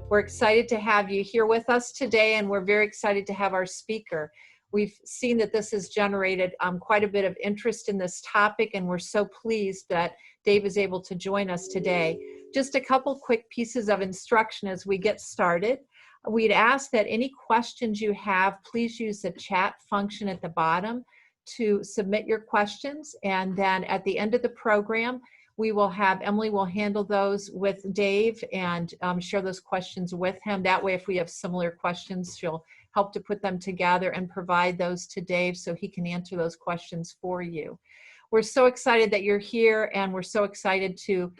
We're excited to have you here with us today, and we're very excited to have our speaker. We've seen that this has generated quite a bit of interest in this topic, and we're so pleased that Dave is able to join us today. Just a couple quick pieces of instruction as we get started. We'd ask that any questions you have, please use the chat function at the bottom to submit your questions, and then at the end of the program, we will have, Emily will handle those with Dave and share those questions with him. That way, if we have similar questions, she'll help to put them together and provide those to Dave so he can answer those questions for you. We're so excited that you're here, and we're so excited to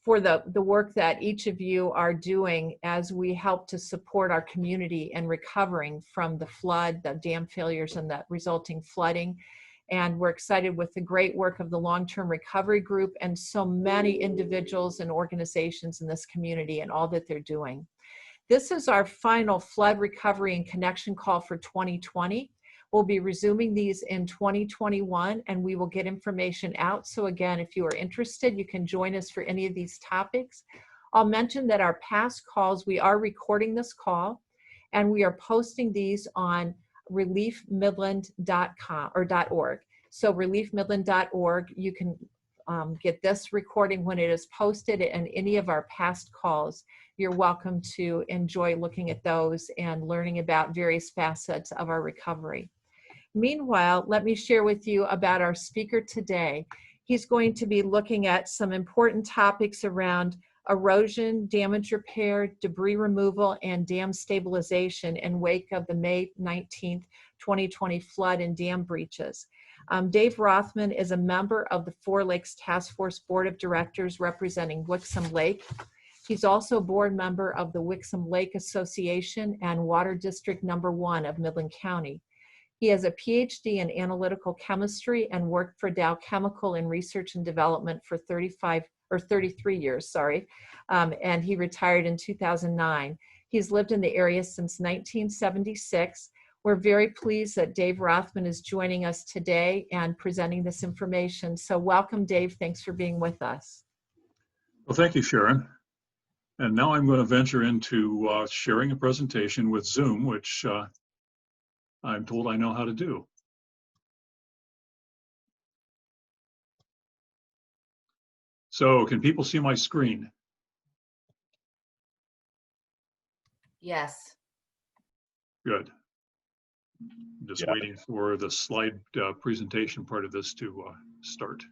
for the work that each of you are doing as we help to support our community in recovering from the flood, the dam failures, and the resulting flooding. And we're excited with the great work of the long-term recovery group and so many individuals and organizations in this community and all that they're doing. This is our final flood recovery and connection call for 2020. We'll be resuming these in 2021, and we will get information out. So again, if you are interested, you can join us for any of these topics. I'll mention that our past calls, we are recording this call, and we are posting these on reliefmidland.com or .org. So reliefmidland.org, you can get this recording when it is posted, and any of our past calls. You're welcome to enjoy looking at those and learning about various facets of our recovery. Meanwhile, let me share with you about our speaker today. He's going to be looking at some important topics around erosion, damage repair, debris removal, and dam stabilization in wake of the May 19th, 2020 flood and dam breaches. Dave Rothman is a member of the Four Lakes Task Force Board of Directors representing Wixom Lake. He's also a board member of the Wixom Lake Association and Water District No. 1 of Midland County. He has a PhD in analytical chemistry and worked for Dow Chemical in research and development for 33 years, and he retired in 2009. He's lived in the area since 1976. We're very pleased that Dave Rothman is joining us today and presenting this information. So welcome, Dave. Thanks for being with us. Well, thank you, Sharon. And now I'm going to venture into sharing a presentation with Zoom, which I'm told I know how to do. So can people see my screen? Yes. Good. I'm just waiting for the slide presentation part of this to start.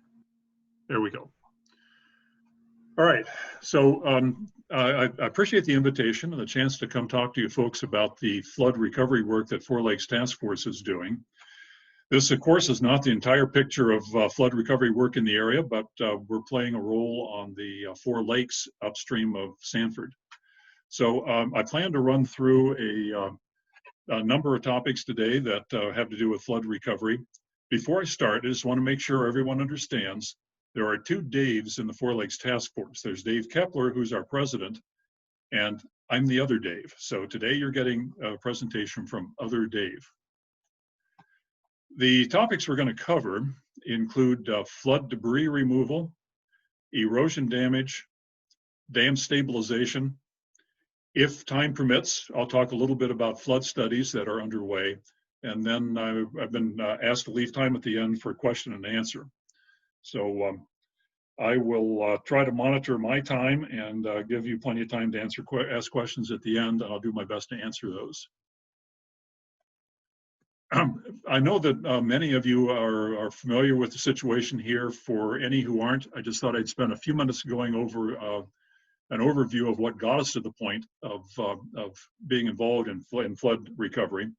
There we go. All right, so I appreciate the invitation and the chance to come talk to you folks about the flood recovery work that Four Lakes Task Force is doing. This, of course, is not the entire picture of flood recovery work in the area, but we're playing a role on the Four Lakes upstream of Sanford. So I plan to run through a number of topics today that have to do with flood recovery. Before I start, I just want to make sure everyone understands there are two Daves in the Four Lakes Task Force. There's Dave Kepler, who's our president, and I'm the other Dave. So today you're getting a presentation from other Dave. The topics we're going to cover include flood debris removal, erosion damage, dam stabilization. If time permits, I'll talk a little bit about flood studies that are underway, and then I've been asked to leave time at the end for question and answer. So I will try to monitor my time and give you plenty of time to ask questions at the end, and I'll do my best to answer those. I know that many of you are familiar with the situation here. For any who aren't, I just thought I'd spend a few minutes going over an overview of what got us to the point of being involved in flood recovery.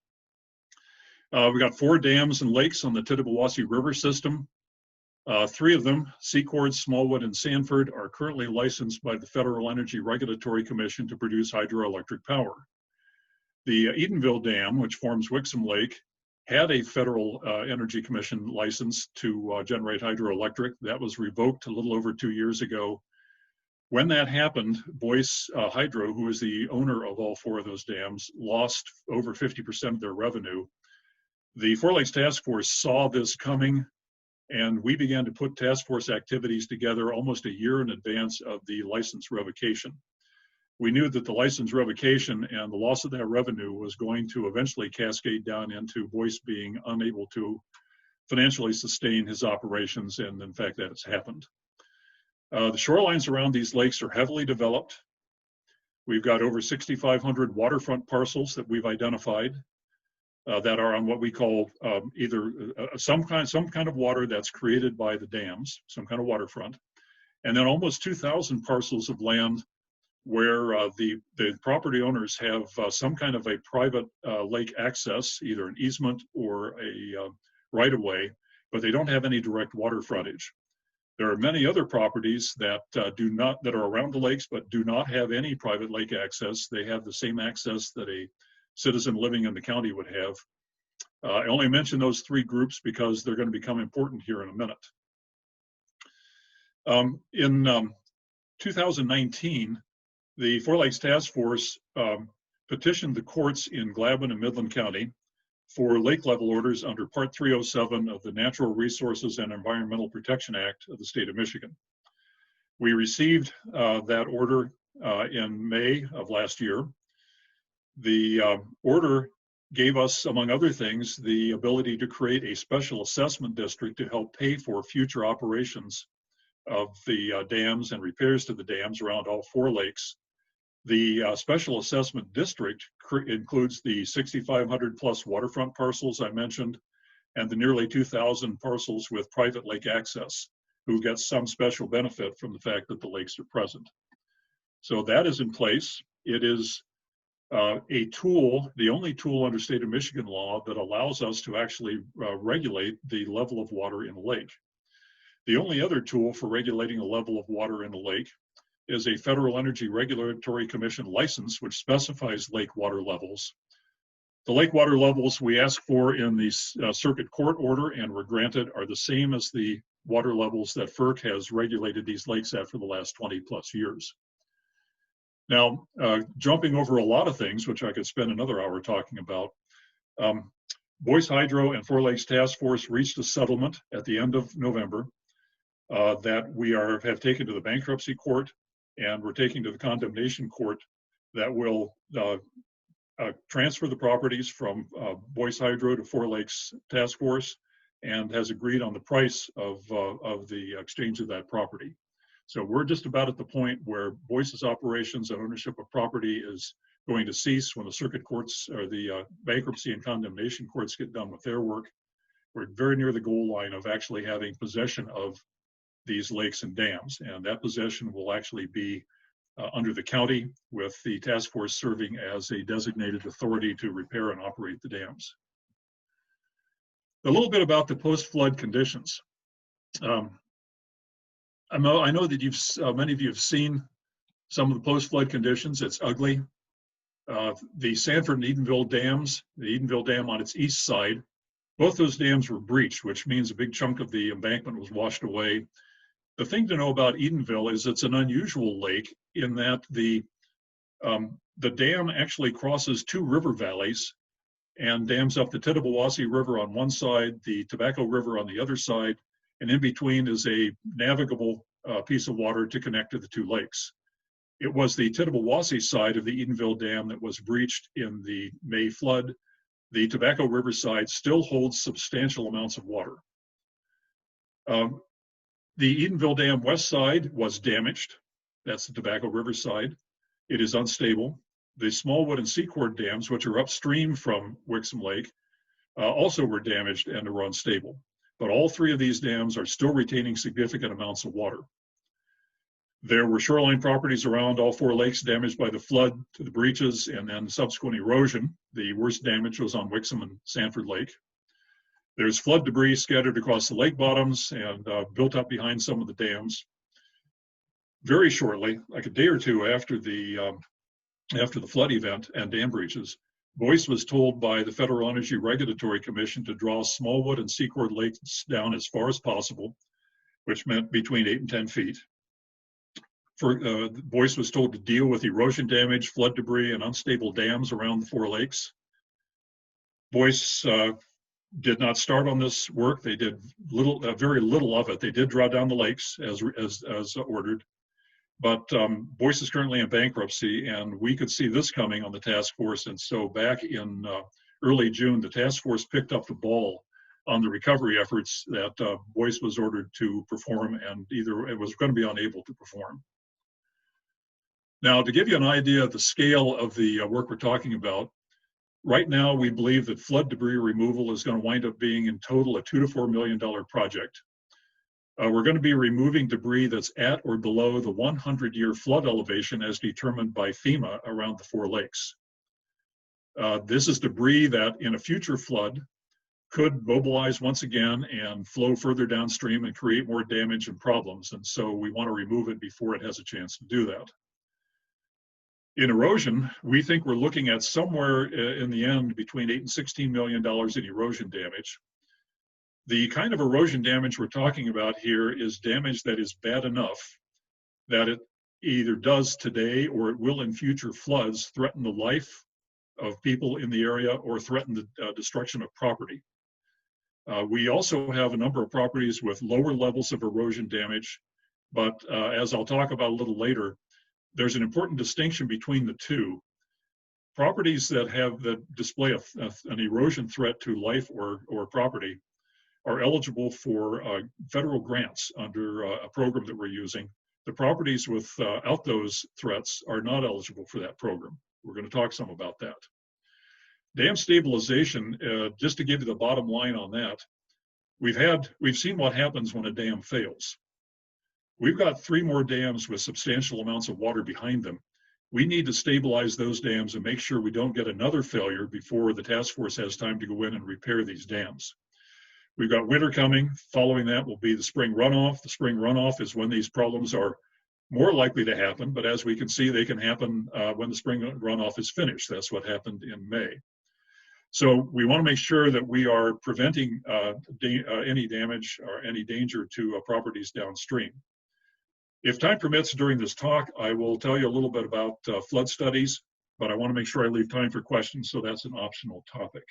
We got 4 dams and lakes on the Tittabawassee River system. 3 of them, Secord, Smallwood, and Sanford, are currently licensed by the Federal Energy Regulatory Commission to produce hydroelectric power. The Edenville Dam, which forms Wixom Lake, had a Federal Energy Commission license to generate hydroelectric. That was revoked a little over 2 years ago. When that happened, Boyce Hydro, who is the owner of all 4 of those dams, lost over 50% of their revenue. The Four Lakes Task Force saw this coming, and we began to put task force activities together almost a year in advance of the license revocation. we knew that the license revocation and the loss of that revenue was going to eventually cascade down into Boyce being unable to financially sustain his operations, and in fact that has happened. The shorelines around these lakes are heavily developed. We've got over 6,500 waterfront parcels that we've identified that are on what we call either some kind of water that's created by the dams, some kind of waterfront, and then almost 2,000 parcels of land where the property owners have some kind of a private lake access, either an easement or a right-of-way, but they don't have any direct water frontage. There are many other properties that that are around the lakes but do not have any private lake access. They have the same access that a citizen living in the county would have. I only mention those three groups because they're going to become important here in a minute. In 2019, the Four Lakes Task Force petitioned the courts in Glavin and Midland County for lake level orders under Part 307 of the Natural Resources and Environmental Protection Act of the state of Michigan. We received that order in May of last year. The order gave us, among other things, the ability to create a special assessment district to help pay for future operations of the dams and repairs to the dams around all four lakes. The special assessment district includes the 6,500 plus waterfront parcels I mentioned, and the nearly 2,000 parcels with private lake access, who get some special benefit from the fact that the lakes are present. So that is in place. It is a tool, the only tool under state of Michigan law that allows us to actually regulate the level of water in a lake. The only other tool for regulating the level of water in a lake is a Federal Energy Regulatory Commission license, which specifies lake water levels. The lake water levels we ask for in the circuit court order and were granted are the same as the water levels that FERC has regulated these lakes at for the last 20 plus years. Now, jumping over a lot of things, which I could spend another hour talking about, Boyce Hydro and Four Lakes Task Force reached a settlement at the end of November that we have taken to the bankruptcy court, and we're taking to the condemnation court that will transfer the properties from Boyce Hydro to Four Lakes Task Force, and has agreed on the price of the exchange of that property. So we're just about at the point where Boyce's operations and ownership of property is going to cease when the circuit courts or the bankruptcy and condemnation courts get done with their work. We're very near the goal line of actually having possession of these lakes and dams, and that possession will actually be under the county, with the task force serving as a designated authority to repair and operate the dams. A little bit about the post-flood conditions. I know that many of you have seen some of the post-flood conditions. It's ugly. The Sanford and Edenville dams, the Edenville Dam on its east side, both those dams were breached, which means a big chunk of the embankment was washed away. The thing to know about Edenville is it's an unusual lake in that the dam actually crosses two river valleys and dams up the Tittabawassee River on one side, the Tobacco River on the other side, and in between is a navigable piece of water to connect to the two lakes. It was the Tittabawassee side of the Edenville Dam that was breached in the May flood. The Tobacco River side still holds substantial amounts of water. The Edenville Dam west side was damaged. That's the Tobacco River side. It is unstable. The Smallwood and Secord dams, which are upstream from Wixom Lake, also were damaged and were unstable. But all three of these dams are still retaining significant amounts of water. There were shoreline properties around all four lakes damaged by the flood to the breaches and then subsequent erosion. The worst damage was on Wixom and Sanford Lake. There's flood debris scattered across the lake bottoms and built up behind some of the dams. Very shortly, like a day or two after the flood event and dam breaches, Boyce was told by the Federal Energy Regulatory Commission to draw Smallwood and Secord lakes down as far as possible, which meant between 8 and 10 feet. Boyce was told to deal with erosion damage, flood debris, and unstable dams around the four lakes. Boyce did not start on this work. They did very little of it. They did draw down the lakes as ordered, But Boyce is currently in bankruptcy, and we could see this coming on the task force. And so back in early June, the task force picked up the ball on the recovery efforts that Boyce was ordered to perform, and either it was going to be unable to perform. Now, to give you an idea of the scale of the work we're talking about, right now we believe that flood debris removal is going to wind up being in total a $2 to $4 million project. We're going to be removing debris that's at or below the 100-year flood elevation as determined by FEMA around the 4 lakes. This is debris that in a future flood could mobilize once again and flow further downstream and create more damage and problems. And so we want to remove it before it has a chance to do that. In erosion, we think we're looking at somewhere in the end between $8 and $16 million in erosion damage. The kind of erosion damage we're talking about here is damage that is bad enough that it either does today or it will in future floods threaten the life of people in the area or threaten the destruction of property. We also have a number of properties with lower levels of erosion damage, but as I'll talk about a little later, there's an important distinction between the two. Properties that display an erosion threat to life or property are eligible for federal grants under a program that we're using. The properties without those threats are not eligible for that program. We're going to talk some about that. Dam stabilization, just to give you the bottom line on that, we've seen what happens when a dam fails. We've got 3 more dams with substantial amounts of water behind them. We need to stabilize those dams and make sure we don't get another failure before the task force has time to go in and repair these dams. We've got winter coming. Following that will be the spring runoff. The spring runoff is when these problems are more likely to happen, but as we can see, they can happen when the spring runoff is finished. That's what happened in May. So we want to make sure that we are preventing any damage or any danger to properties downstream. If time permits during this talk, I will tell you a little bit about flood studies, but I want to make sure I leave time for questions, so that's an optional topic.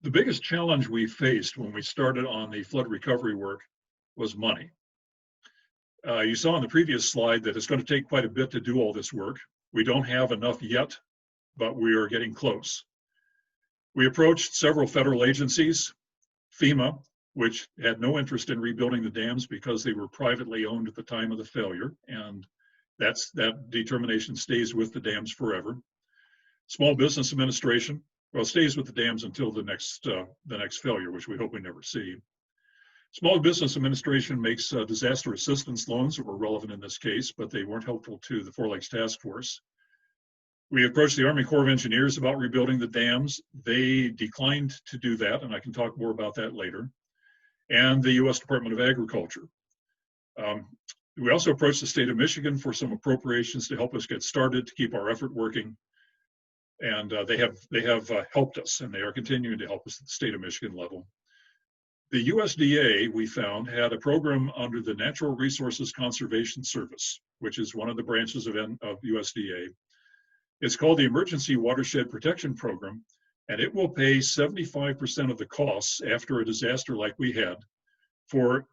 The biggest challenge we faced when we started on the flood recovery work was money. You saw on the previous slide that it's going to take quite a bit to do all this work. We don't have enough yet, but we are getting close. We approached several federal agencies, FEMA, which had no interest in rebuilding the dams because they were privately owned at the time of the failure, and that determination stays with the dams forever. Small Business Administration, well, stays with the dams until the next failure, which we hope we never see. Small Business Administration makes disaster assistance loans that were relevant in this case, but they weren't helpful to the 4 Lakes Task Force. We approached the Army Corps of Engineers about rebuilding the dams. They declined to do that, and I can talk more about that later. And the U.S. Department of Agriculture. We also approached the state of Michigan for some appropriations to help us get started, to keep our effort working. And they have helped us, and they are continuing to help us at the state of Michigan level. The USDA, we found, had a program under the Natural Resources Conservation Service, which is one of the branches of USDA. It's called the Emergency Watershed Protection Program, and it will pay 75% of the costs after a disaster like we had for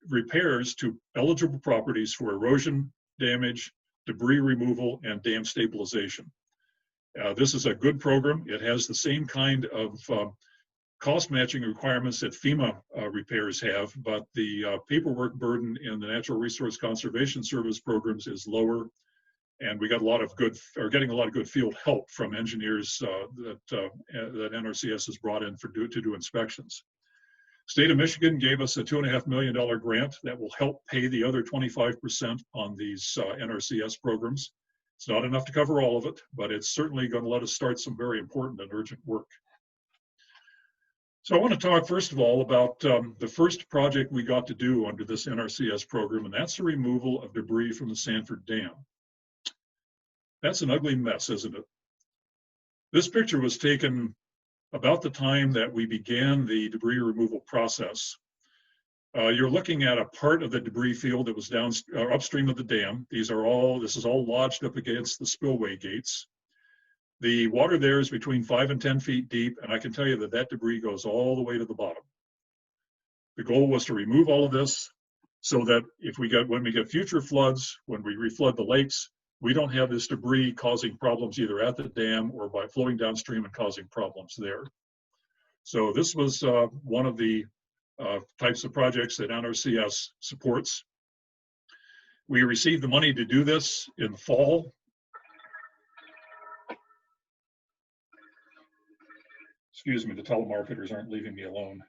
repairs to eligible properties for erosion damage, debris removal, and dam stabilization. This is a good program. It has the same kind of cost matching requirements that FEMA repairs have, but the paperwork burden in the Natural Resource Conservation Service programs is lower. And we got getting a lot of good field help from engineers that NRCS has brought in to do inspections. State of Michigan gave us a $2.5 million grant that will help pay the other 25% on these NRCS programs. It's not enough to cover all of it, but it's certainly going to let us start some very important and urgent work. So I want to talk first of all about the first project we got to do under this NRCS program, and that's the removal of debris from the Sanford Dam. That's an ugly mess, isn't it? This picture was taken about the time that we began the debris removal process. You're looking at a part of the debris field that was upstream of the dam. This is all lodged up against the spillway gates. The water there is between 5 and 10 feet deep, and I can tell you that debris goes all the way to the bottom. The goal was to remove all of this, so that when we get future floods, when we reflood the lakes, we don't have this debris causing problems either at the dam or by flowing downstream and causing problems there. So this was one of the types of projects that NRCS supports. We received the money to do this in the fall. Excuse me, the telemarketers aren't leaving me alone.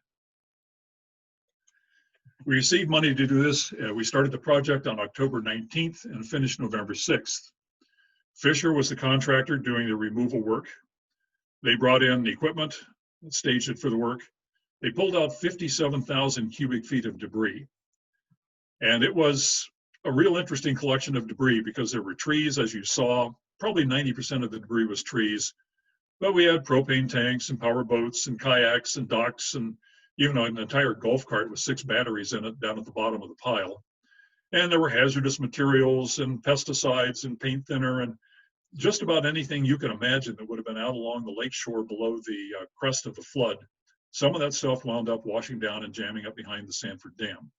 We received money to do this. We started the project on October 19th and finished November 6th. Fisher was the contractor doing the removal work. They brought in the equipment, staged it for the work. They pulled out 57,000 cubic feet of debris. And it was a real interesting collection of debris because there were trees, as you saw. Probably 90% of the debris was trees. But we had propane tanks and power boats and kayaks and docks and even an entire golf cart with 6 batteries in it down at the bottom of the pile. And there were hazardous materials and pesticides and paint thinner and just about anything you can imagine that would have been out along the lake shore below the crest of the flood. Some of that stuff wound up washing down and jamming up behind the Sanford Dam.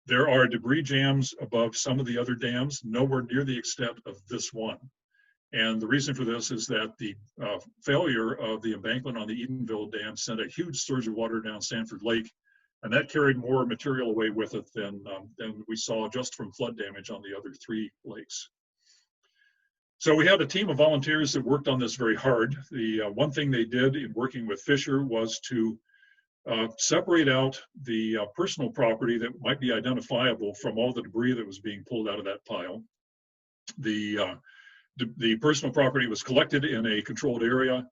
There are debris jams above some of the other dams, nowhere near the extent of this one. And the reason for this is that the failure of the embankment on the Edenville Dam sent a huge surge of water down Sanford Lake, and that carried more material away with it than we saw just from flood damage on the other 3 lakes. So we had a team of volunteers that worked on this very hard. The one thing they did in working with Fisher was to separate out the personal property that might be identifiable from all the debris that was being pulled out of that pile. The personal property was collected in a controlled area,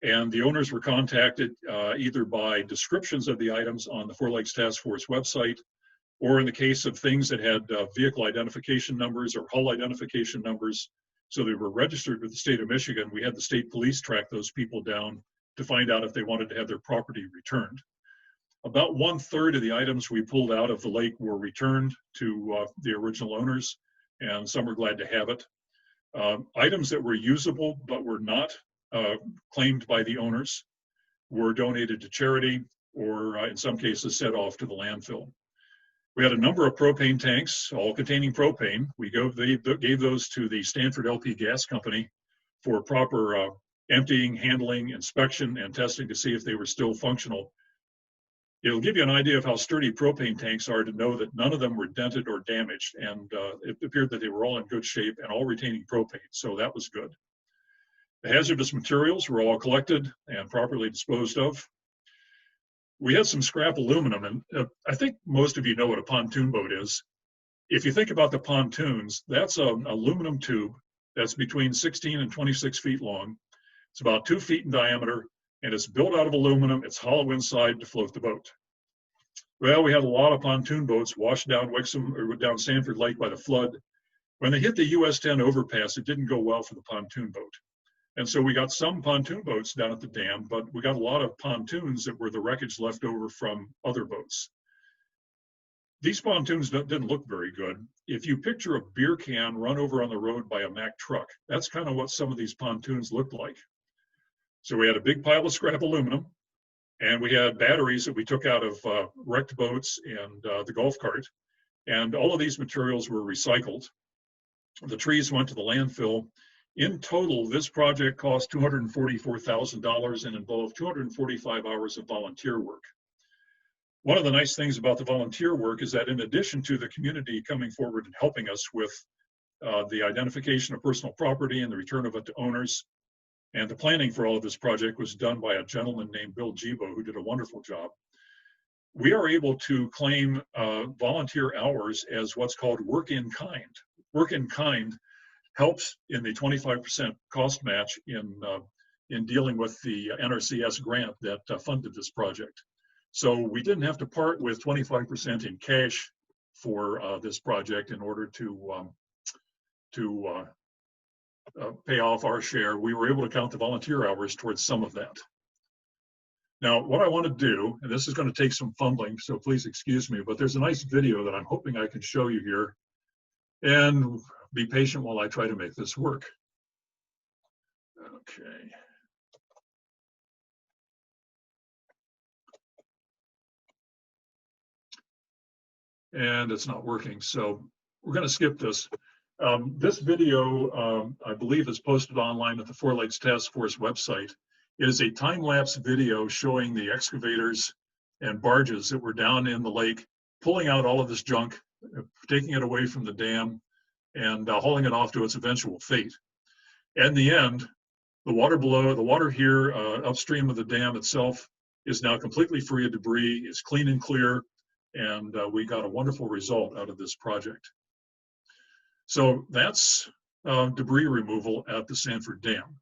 and the owners were contacted either by descriptions of the items on the Four Lakes Task Force website, or in the case of things that had vehicle identification numbers or hull identification numbers, so they were registered with the state of Michigan. We had the state police track those people down to find out if they wanted to have their property returned. About 1/3 of the items we pulled out of the lake were returned to the original owners, and some were glad to have it. Items that were usable but were not claimed by the owners were donated to charity or in some cases set off to the landfill. We had a number of propane tanks, all containing propane. We gave those to the Stanford LP Gas Company for proper emptying, handling, inspection, and testing to see if they were still functional. It'll give you an idea of how sturdy propane tanks are to know that none of them were dented or damaged, and it appeared that they were all in good shape and all retaining propane, so that was good. The hazardous materials were all collected and properly disposed of. We had some scrap aluminum, and I think most of you know what a pontoon boat is. If you think about the pontoons, that's an aluminum tube that's between 16 and 26 feet long. It's about 2 feet in diameter, and it's built out of aluminum. It's hollow inside to float the boat. Well, we had a lot of pontoon boats washed down down Sanford Lake by the flood. When they hit the US 10 overpass, it didn't go well for the pontoon boat. And so we got some pontoon boats down at the dam, but we got a lot of pontoons that were the wreckage left over from other boats. These pontoons didn't look very good. If you picture a beer can run over on the road by a Mack truck, that's kind of what some of these pontoons looked like. So we had a big pile of scrap aluminum, and we had batteries that we took out of wrecked boats and the golf cart. And all of these materials were recycled. The trees went to the landfill. In total, this project cost $244,000 and involved 245 hours of volunteer work. One of the nice things about the volunteer work is that in addition to the community coming forward and helping us with the identification of personal property and the return of it to owners, and the planning for all of this project was done by a gentleman named Bill Gibo, who did a wonderful job. We are able to claim volunteer hours as what's called work in kind. Work in kind helps in the 25% cost match in dealing with the NRCS grant that funded this project. So we didn't have to part with 25% in cash for this project in order to pay off our share. We were able to count the volunteer hours towards some of that. Now, what I want to do, and this is going to take some fumbling, so please excuse me, but there's a nice video that I'm hoping I can show you here. And be patient while I try to make this work. Okay. and it's not working. So we're going to skip this. This video, I believe, is posted online at the Four Lakes Task Force website. It is a time-lapse video showing the excavators and barges that were down in the lake, pulling out all of this junk, taking it away from the dam, and hauling it off to its eventual fate. In the end, the water here upstream of the dam itself is now completely free of debris. It's clean and clear, and we got a wonderful result out of this project. So that's debris removal at the Sanford Dam.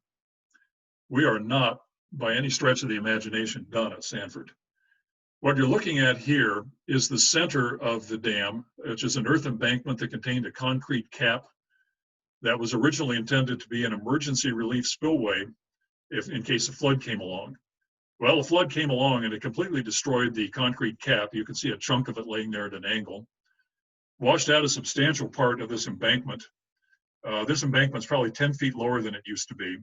We are not, by any stretch of the imagination, done at Sanford. What you're looking at here is the center of the dam, which is an earth embankment that contained a concrete cap that was originally intended to be an emergency relief spillway in case a flood came along. Well, a flood came along and it completely destroyed the concrete cap. You can see a chunk of it laying there at an angle. Washed out a substantial part of this embankment. This embankment's probably 10 feet lower than it used to be.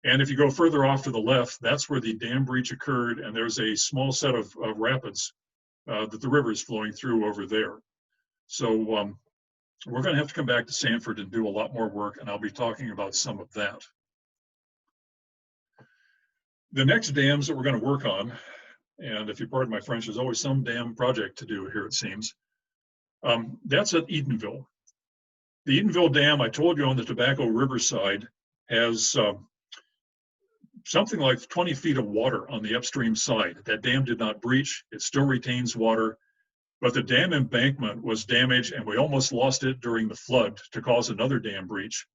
And if you go further off to the left, that's where the dam breach occurred, and there's a small set of rapids that the river is flowing through over there. So we're going to have to come back to Sanford and do a lot more work, and I'll be talking about some of that. The next dams that we're going to work on, and if you pardon my French, there's always some dam project to do here, it seems. That's at Eatonville. The Eatonville Dam, I told you, on the Tobacco River side, has something like 20 feet of water on the upstream side. That dam did not breach. It still retains water, but the dam embankment was damaged, and we almost lost it during the flood to cause another dam breach.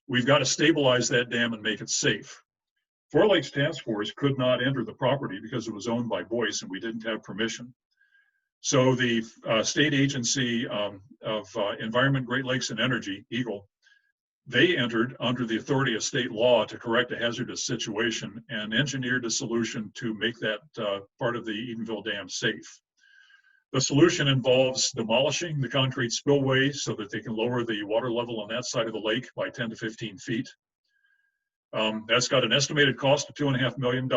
We've got to stabilize that dam and make it safe. Four Lakes Task Force could not enter the property because it was owned by Boyce and we didn't have permission. So the state agency of Environment, Great Lakes and Energy, EGLE, they entered under the authority of state law to correct a hazardous situation and engineered a solution to make that part of the Eatonville Dam safe. The solution involves demolishing the concrete spillway so that they can lower the water level on that side of the lake by 10 to 15 feet. That's got an estimated cost of $2.5 million.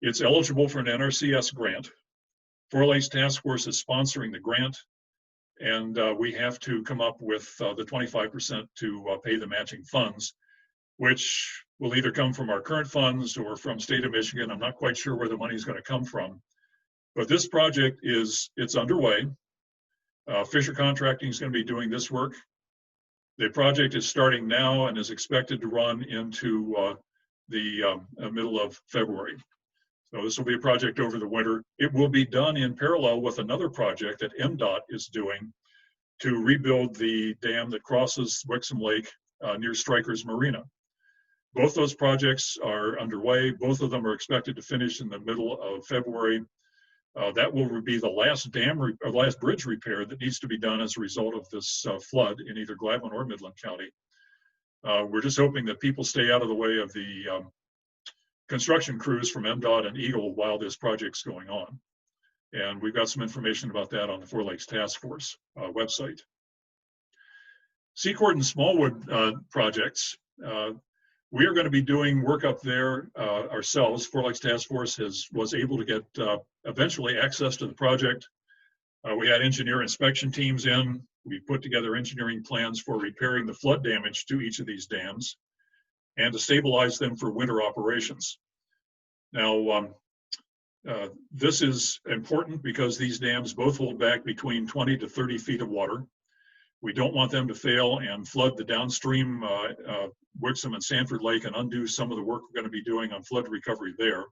It's eligible for an NRCS grant. Four Lakes Task Force is sponsoring the grant, and we have to come up with the 25% to pay the matching funds, which will either come from our current funds or from state of Michigan. I'm not quite sure where the money is going to come from, but this project it's underway. Fisher Contracting is going to be doing this work. The project is starting now and is expected to run into the middle of February. So this will be a project over the winter. It will be done in parallel with another project that MDOT is doing to rebuild the dam that crosses Wixom Lake near Stryker's Marina. Both those projects are underway. Both of them are expected to finish in the middle of February. That will be the last last bridge repair that needs to be done as a result of this flood in either Gladwin or Midland County. We're just hoping that people stay out of the way of the construction crews from MDOT and EGLE while this project's going on. And we've got some information about that on the Four Lakes Task Force website. Secord and Smallwood projects, we are going to be doing work up there ourselves. Four Lakes Task Force was able to get eventually access to the project. We had engineer inspection teams in. We put together engineering plans for repairing the flood damage to each of these dams and to stabilize them for winter operations. Now, this is important because these dams both hold back between 20 to 30 feet of water. We don't want them to fail and flood the downstream Wixom and Sanford Lake and undo some of the work we're going to be doing on flood recovery there.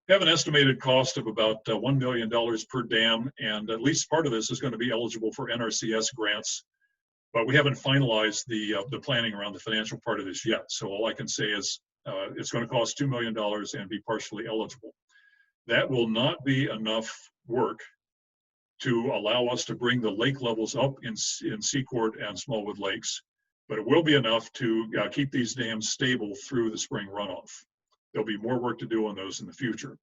We have an estimated cost of about $1 million per dam, and at least part of this is going to be eligible for NRCS grants, but we haven't finalized the planning around the financial part of this yet. So all I can say is it's going to cost $2 million and be partially eligible. That will not be enough work to allow us to bring the lake levels up in Secord and Smallwood Lakes, but it will be enough to keep these dams stable through the spring runoff. There'll be more work to do on those in the future.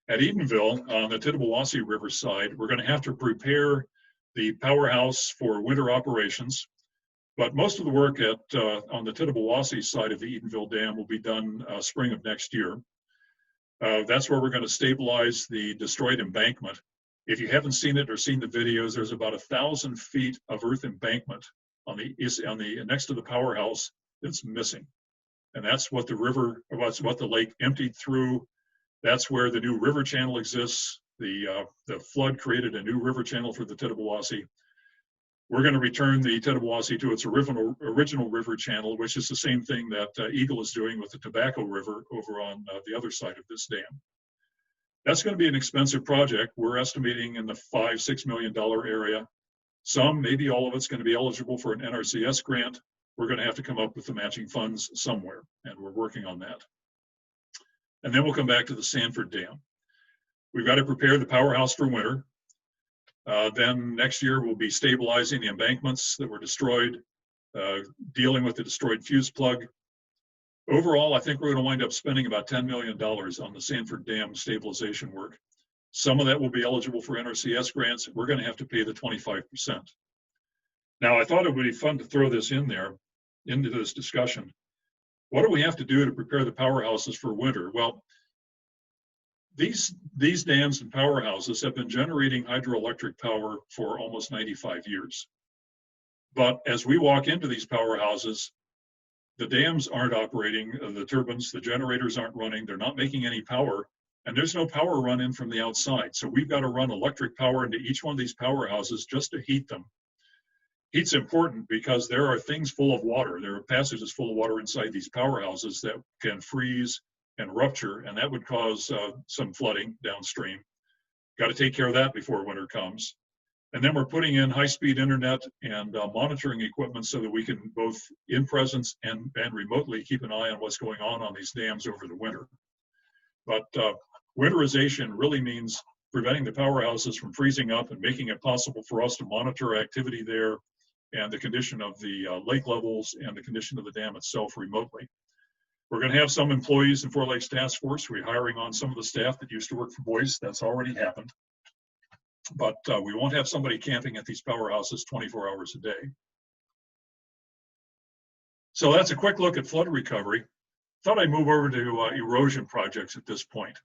At Eatonville, on the Tittabawassee River side, we're going to have to prepare the powerhouse for winter operations, but most of the work on the Tittabawassee side of the Eatonville Dam will be done spring of next year. That's where we're going to stabilize the destroyed embankment. If you haven't seen it or seen the videos, there's about 1,000 feet of earth embankment on the next to the powerhouse that's missing. And that's what the river, what the lake emptied through. That's where the new river channel exists. The flood created a new river channel for the Tittabawassee. We're going to return the Tittabawassee to its original river channel, which is the same thing that Eagle is doing with the Tobacco River over on the other side of this dam. That's going to be an expensive project. We're estimating in the $5-6 million area. Some, maybe all of it's going to be eligible for an NRCS grant. We're going to have to come up with the matching funds somewhere, and we're working on that. And then we'll come back to the Sanford Dam. We've got to prepare the powerhouse for winter. Then next year we'll be stabilizing the embankments that were destroyed, dealing with the destroyed fuse plug. Overall, I think we're going to wind up spending about $10 million on the Sanford Dam stabilization work. Some of that will be eligible for NRCS grants. We're going to have to pay the 25%. Now, I thought it would be fun to throw this in there, into this discussion. What do we have to do to prepare the powerhouses for winter? Well, these dams and powerhouses have been generating hydroelectric power for almost 95 years. But as we walk into these powerhouses, the dams aren't operating, the turbines, the generators aren't running, they're not making any power, and there's no power run in from the outside. So we've got to run electric power into each one of these powerhouses just to heat them. Heat's important because there are things full of water. There are passages full of water inside these powerhouses that can freeze and rupture, and that would cause some flooding downstream. Got to take care of that before winter comes. And then we're putting in high-speed internet and monitoring equipment so that we can both in presence and remotely keep an eye on what's going on these dams over the winter. But winterization really means preventing the powerhouses from freezing up and making it possible for us to monitor activity there and the condition of the lake levels and the condition of the dam itself remotely. We're going to have some employees in Four Lakes Task Force. We're hiring on some of the staff that used to work for Boyce. That's already happened. But we won't have somebody camping at these powerhouses 24 hours a day. So that's a quick look at flood recovery. Thought I'd move over to erosion projects at this point.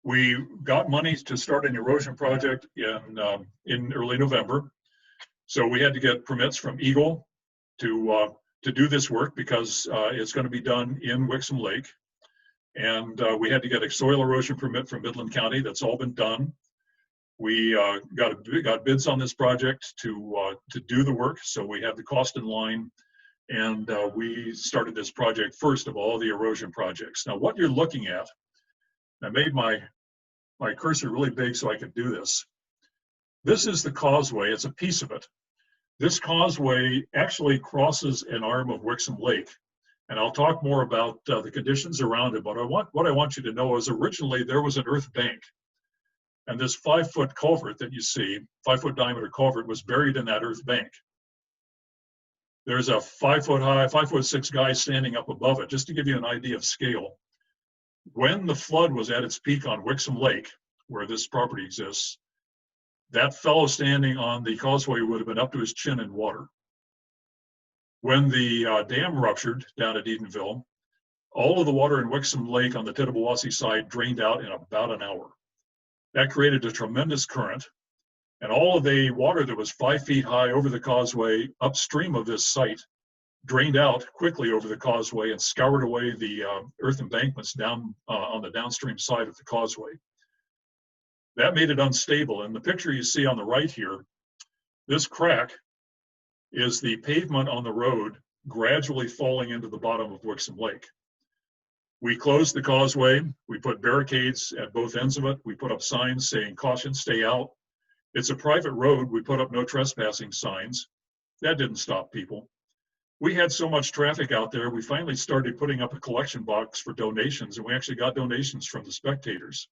We got money to start an erosion project in early November. So we had to get permits from Eagle to do this work because it's going to be done in Wixom Lake. And we had to get a soil erosion permit from Midland County. That's all been done. We got bids on this project to do the work, so we have the cost in line, and we started this project first of all the erosion projects. Now, what you're looking at, I made my cursor really big so I could do this. This is the causeway. It's a piece of it. This causeway actually crosses an arm of Wixom Lake, and I'll talk more about the conditions around it. But what I want you to know is originally there was an earth bank. And this 5-foot culvert that you see, 5-foot diameter culvert, was buried in that earth bank. There's a 5-foot high, 5'6" guy standing up above it, just to give you an idea of scale. When the flood was at its peak on Wixom Lake, where this property exists, that fellow standing on the causeway would have been up to his chin in water. When the dam ruptured down at Edenville, all of the water in Wixom Lake on the Tittabawassee side drained out in about an hour. That created a tremendous current, and all of the water that was 5 feet high over the causeway upstream of this site drained out quickly over the causeway and scoured away the earth embankments down on the downstream side of the causeway. That made it unstable. And the picture you see on the right here, this crack is the pavement on the road gradually falling into the bottom of Wixom Lake. We closed the causeway. We put barricades at both ends of it. We put up signs saying, "Caution, stay out." It's a private road. We put up no trespassing signs. That didn't stop people. We had so much traffic out there, we finally started putting up a collection box for donations, and we actually got donations from the spectators.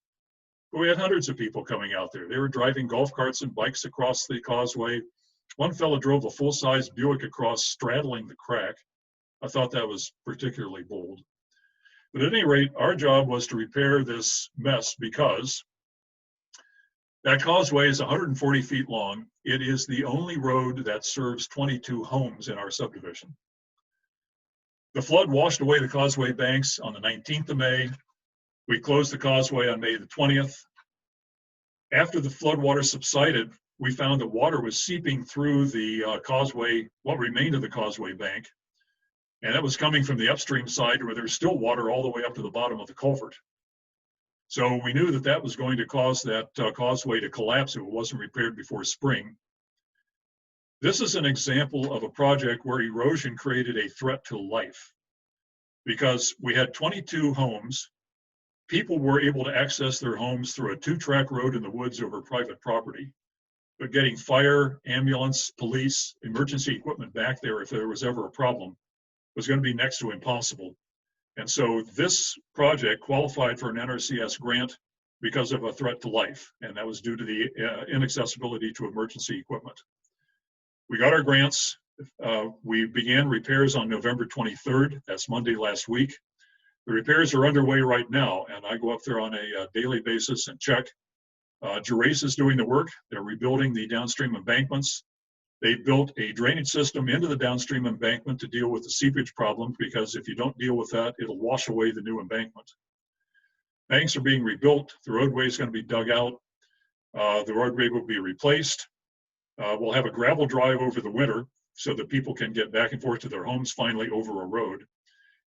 But we had hundreds of people coming out there. They were driving golf carts and bikes across the causeway. One fellow drove a full-size Buick across, straddling the crack. I thought that was particularly bold. But at any rate, our job was to repair this mess because that causeway is 140 feet long. It is the only road that serves 22 homes in our subdivision. The flood washed away the causeway banks on the 19th of May. We closed the causeway on May the 20th. After the floodwater subsided, we found that water was seeping through the causeway, what remained of the causeway bank, and that was coming from the upstream side where there's still water all the way up to the bottom of the culvert. So we knew that that was going to cause that causeway to collapse if it wasn't repaired before spring. This is an example of a project where erosion created a threat to life, because we had 22 homes. People were able to access their homes through a 2-track road in the woods over private property. But getting fire, ambulance, police, emergency equipment back there if there was ever a problem was going to be next to impossible. And so this project qualified for an NRCS grant because of a threat to life, and that was due to the inaccessibility to emergency equipment. We got our grants. We began repairs on November 23rd. That's Monday last week. The repairs are underway right now, and I go up there on a daily basis and check. Gerace is doing the work. They're rebuilding the downstream embankments. They built a drainage system into the downstream embankment to deal with the seepage problem, because if you don't deal with that, it'll wash away the new embankment. Banks are being rebuilt. The roadway is going to be dug out. The roadway will be replaced. We'll have a gravel drive over the winter so that people can get back and forth to their homes finally over a road.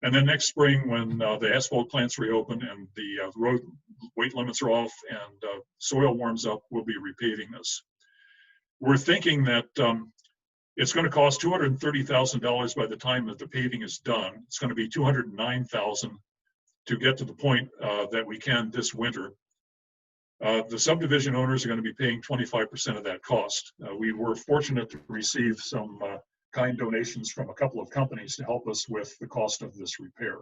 And then next spring, when the asphalt plants reopen and the road weight limits are off and soil warms up, we'll be repaving this. We're thinking that it's going to cost $230,000 by the time that the paving is done. It's going to be $209,000 to get to the point that we can this winter. The subdivision owners are going to be paying 25% of that cost. We were fortunate to receive some kind donations from a couple of companies to help us with the cost of this repair.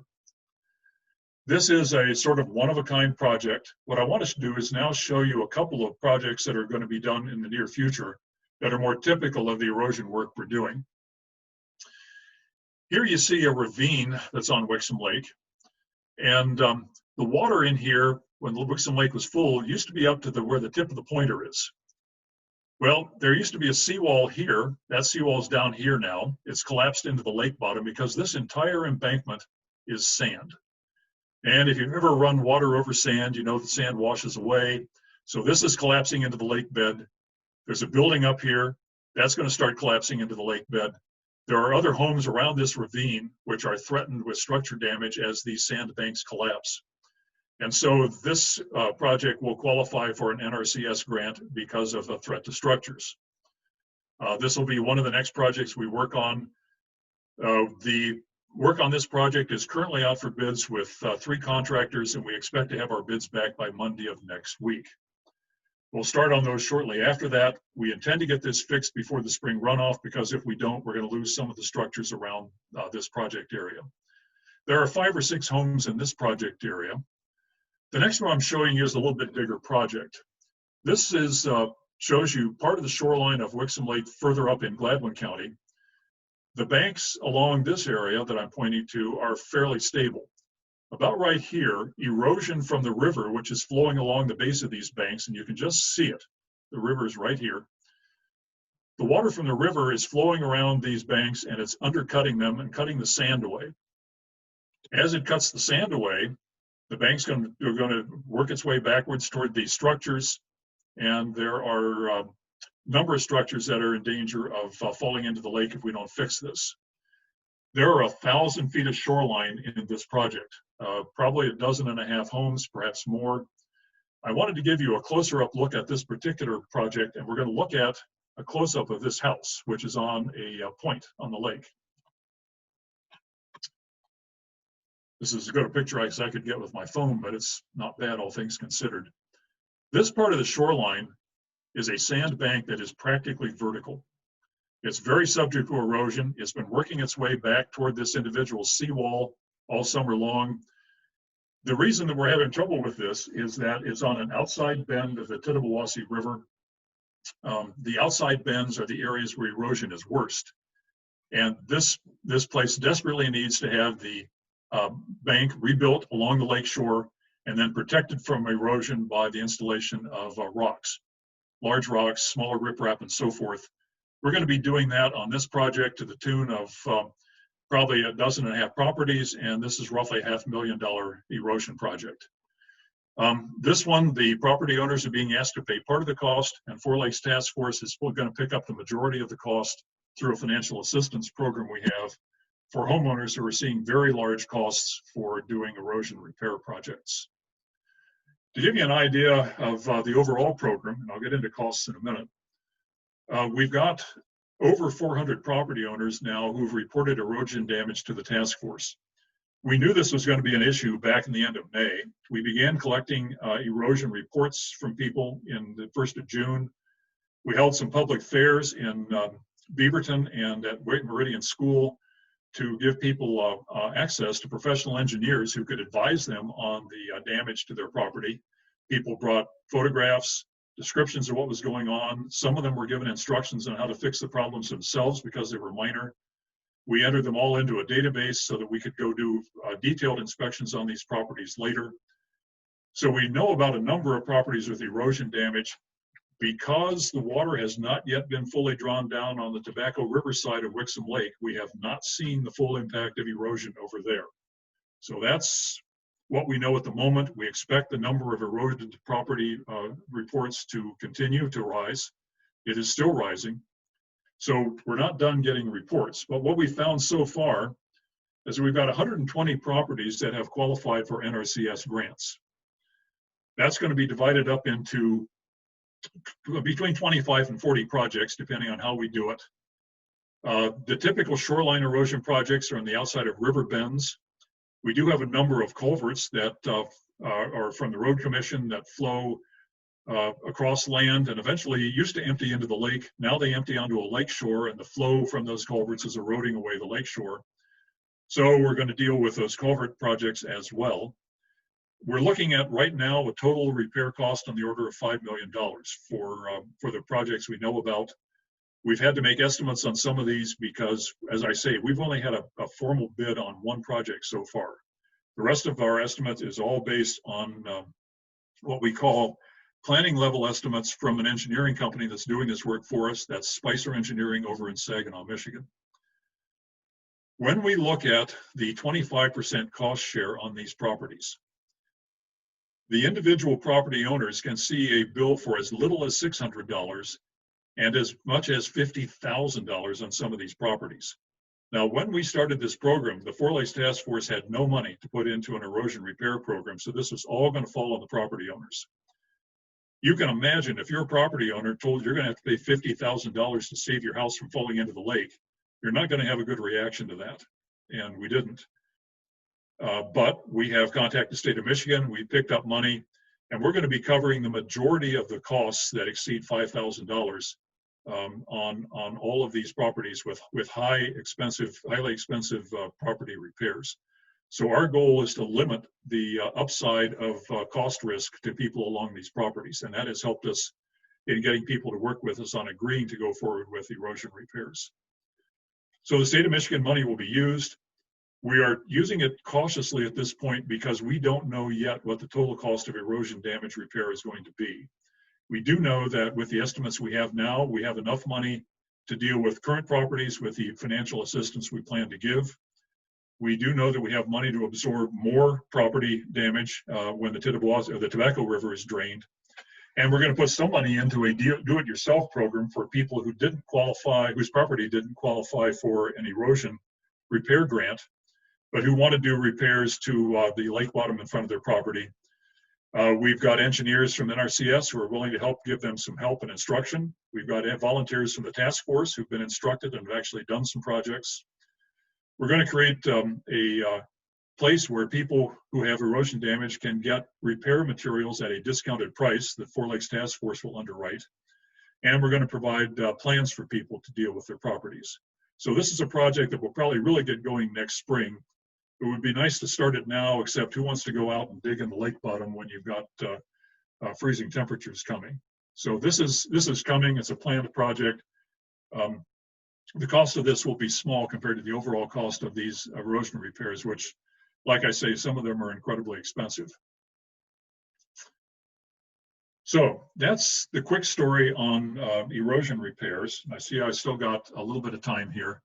This is a sort of one-of-a-kind project. What I want to do is now show you a couple of projects that are going to be done in the near future that are more typical of the erosion work we're doing. Here you see a ravine that's on Wixom Lake. And the water in here, when Wixom Lake was full, used to be up to where the tip of the pointer is. Well, there used to be a seawall here. That seawall is down here now. It's collapsed into the lake bottom because this entire embankment is sand. And if you've ever run water over sand, you know the sand washes away. So this is collapsing into the lake bed. There's a building up here. That's going to start collapsing into the lake bed. There are other homes around this ravine which are threatened with structure damage as these sand banks collapse. And so this project will qualify for an NRCS grant because of a threat to structures. This will be one of the next projects we work on. The work on this project is currently out for bids with 3 contractors, and we expect to have our bids back by Monday of next week. We'll start on those shortly after that. We intend to get this fixed before the spring runoff, because if we don't, we're going to lose some of the structures around this project area. There are 5 or 6 homes in this project area. The next one I'm showing you is a little bit bigger project. This is shows you part of the shoreline of Wixom Lake further up in Gladwin County. The banks along this area that I'm pointing to are fairly stable. About right here, erosion from the river, which is flowing along the base of these banks, and you can just see it. The river is right here. The water from the river is flowing around these banks, and it's undercutting them and cutting the sand away. As it cuts the sand away, the bank's going to work its way backwards toward these structures, and there are a number of structures that are in danger of falling into the lake if we don't fix this. There are 1,000 feet of shoreline in this project, probably 12.5 homes, perhaps more. I wanted to give you a closer up look at this particular project, and we're going to look at a close-up of this house, which is on a point on the lake. This is as good a picture as I could get with my phone, but it's not bad, all things considered. This part of the shoreline is a sand bank that is practically vertical. It's very subject to erosion. It's been working its way back toward this individual seawall all summer long. The reason that we're having trouble with this is that it's on an outside bend of the Tittabawassee River. The outside bends are the areas where erosion is worst. And this place desperately needs to have the bank rebuilt along the lake shore and then protected from erosion by the installation of rocks, large rocks, smaller riprap, and so forth. We're going to be doing that on this project to the tune of probably 12.5 properties, and this is roughly $500,000 erosion project. This one, the property owners are being asked to pay part of the cost, and Four Lakes Task Force is going to pick up the majority of the cost through a financial assistance program we have for homeowners who are seeing very large costs for doing erosion repair projects. To give you an idea of the overall program, and I'll get into costs in a minute, we've got over 400 property owners now who've reported erosion damage to the task force. We knew this was going to be an issue back in the end of May. We began collecting erosion reports from people in the 1st of June. We held some public fairs in Beaverton and at Wake Meridian School to give people access to professional engineers who could advise them on the damage to their property. People brought photographs, descriptions of what was going on. Some of them were given instructions on how to fix the problems themselves because they were minor. We entered them all into a database so that we could go do detailed inspections on these properties later. So we know about a number of properties with erosion damage. Because the water has not yet been fully drawn down on the Tobacco River side of Wixom Lake, we have not seen the full impact of erosion over there. So that's what we know at the moment. We expect the number of eroded property reports to continue to rise. It is still rising. So we're not done getting reports. But what we found so far is we've got 120 properties that have qualified for NRCS grants. That's going to be divided up into between 25 and 40 projects, depending on how we do it. The typical shoreline erosion projects are on the outside of river bends. We do have a number of culverts that are from the Road Commission that flow across land and eventually used to empty into the lake. Now they empty onto a lake shore, and the flow from those culverts is eroding away the lake shore. So we're going to deal with those culvert projects as well. We're looking at right now a total repair cost on the order of $5 million for the projects we know about. We've had to make estimates on some of these because, as I say, we've only had a formal bid on one project so far. The rest of our estimate is all based on what we call planning level estimates from an engineering company that's doing this work for us. That's Spicer Engineering over in Saginaw, Michigan. When we look at the 25% cost share on these properties, the individual property owners can see a bill for as little as $600 and as much as $50,000 on some of these properties. Now, when we started this program, the Four Lakes Task Force had no money to put into an erosion repair program, so this was all going to fall on the property owners. You can imagine if you're a property owner told you're going to have to pay $50,000 to save your house from falling into the lake, you're not going to have a good reaction to that, and we didn't. But we have contacted the state of Michigan, we picked up money, and we're going to be covering the majority of the costs that exceed $5,000 on all of these properties with highly expensive property repairs. So our goal is to limit the upside of cost risk to people along these properties, and that has helped us in getting people to work with us on agreeing to go forward with erosion repairs. So the state of Michigan money will be used. We are using it cautiously at this point because we don't know yet what the total cost of erosion damage repair is going to be. We do know that with the estimates we have now, we have enough money to deal with current properties with the financial assistance we plan to give. We do know that we have money to absorb more property damage when the Tobacco River is drained. And we're going to put some money into a do-it-yourself program for people who didn't qualify, whose property didn't qualify for an erosion repair grant, but who want to do repairs to the lake bottom in front of their property. We've got engineers from NRCS who are willing to help give them some help and instruction. We've got volunteers from the task force who've been instructed and have actually done some projects. We're going to create a place where people who have erosion damage can get repair materials at a discounted price that Four Lakes Task Force will underwrite. And we're going to provide plans for people to deal with their properties. So this is a project that will probably really get going next spring. It would be nice to start it now, except who wants to go out and dig in the lake bottom when you've got freezing temperatures coming? So this is coming. It's a planned project. The cost of this will be small compared to the overall cost of these erosion repairs, which, like I say, some of them are incredibly expensive. So that's the quick story on erosion repairs. I see I still got a little bit of time here.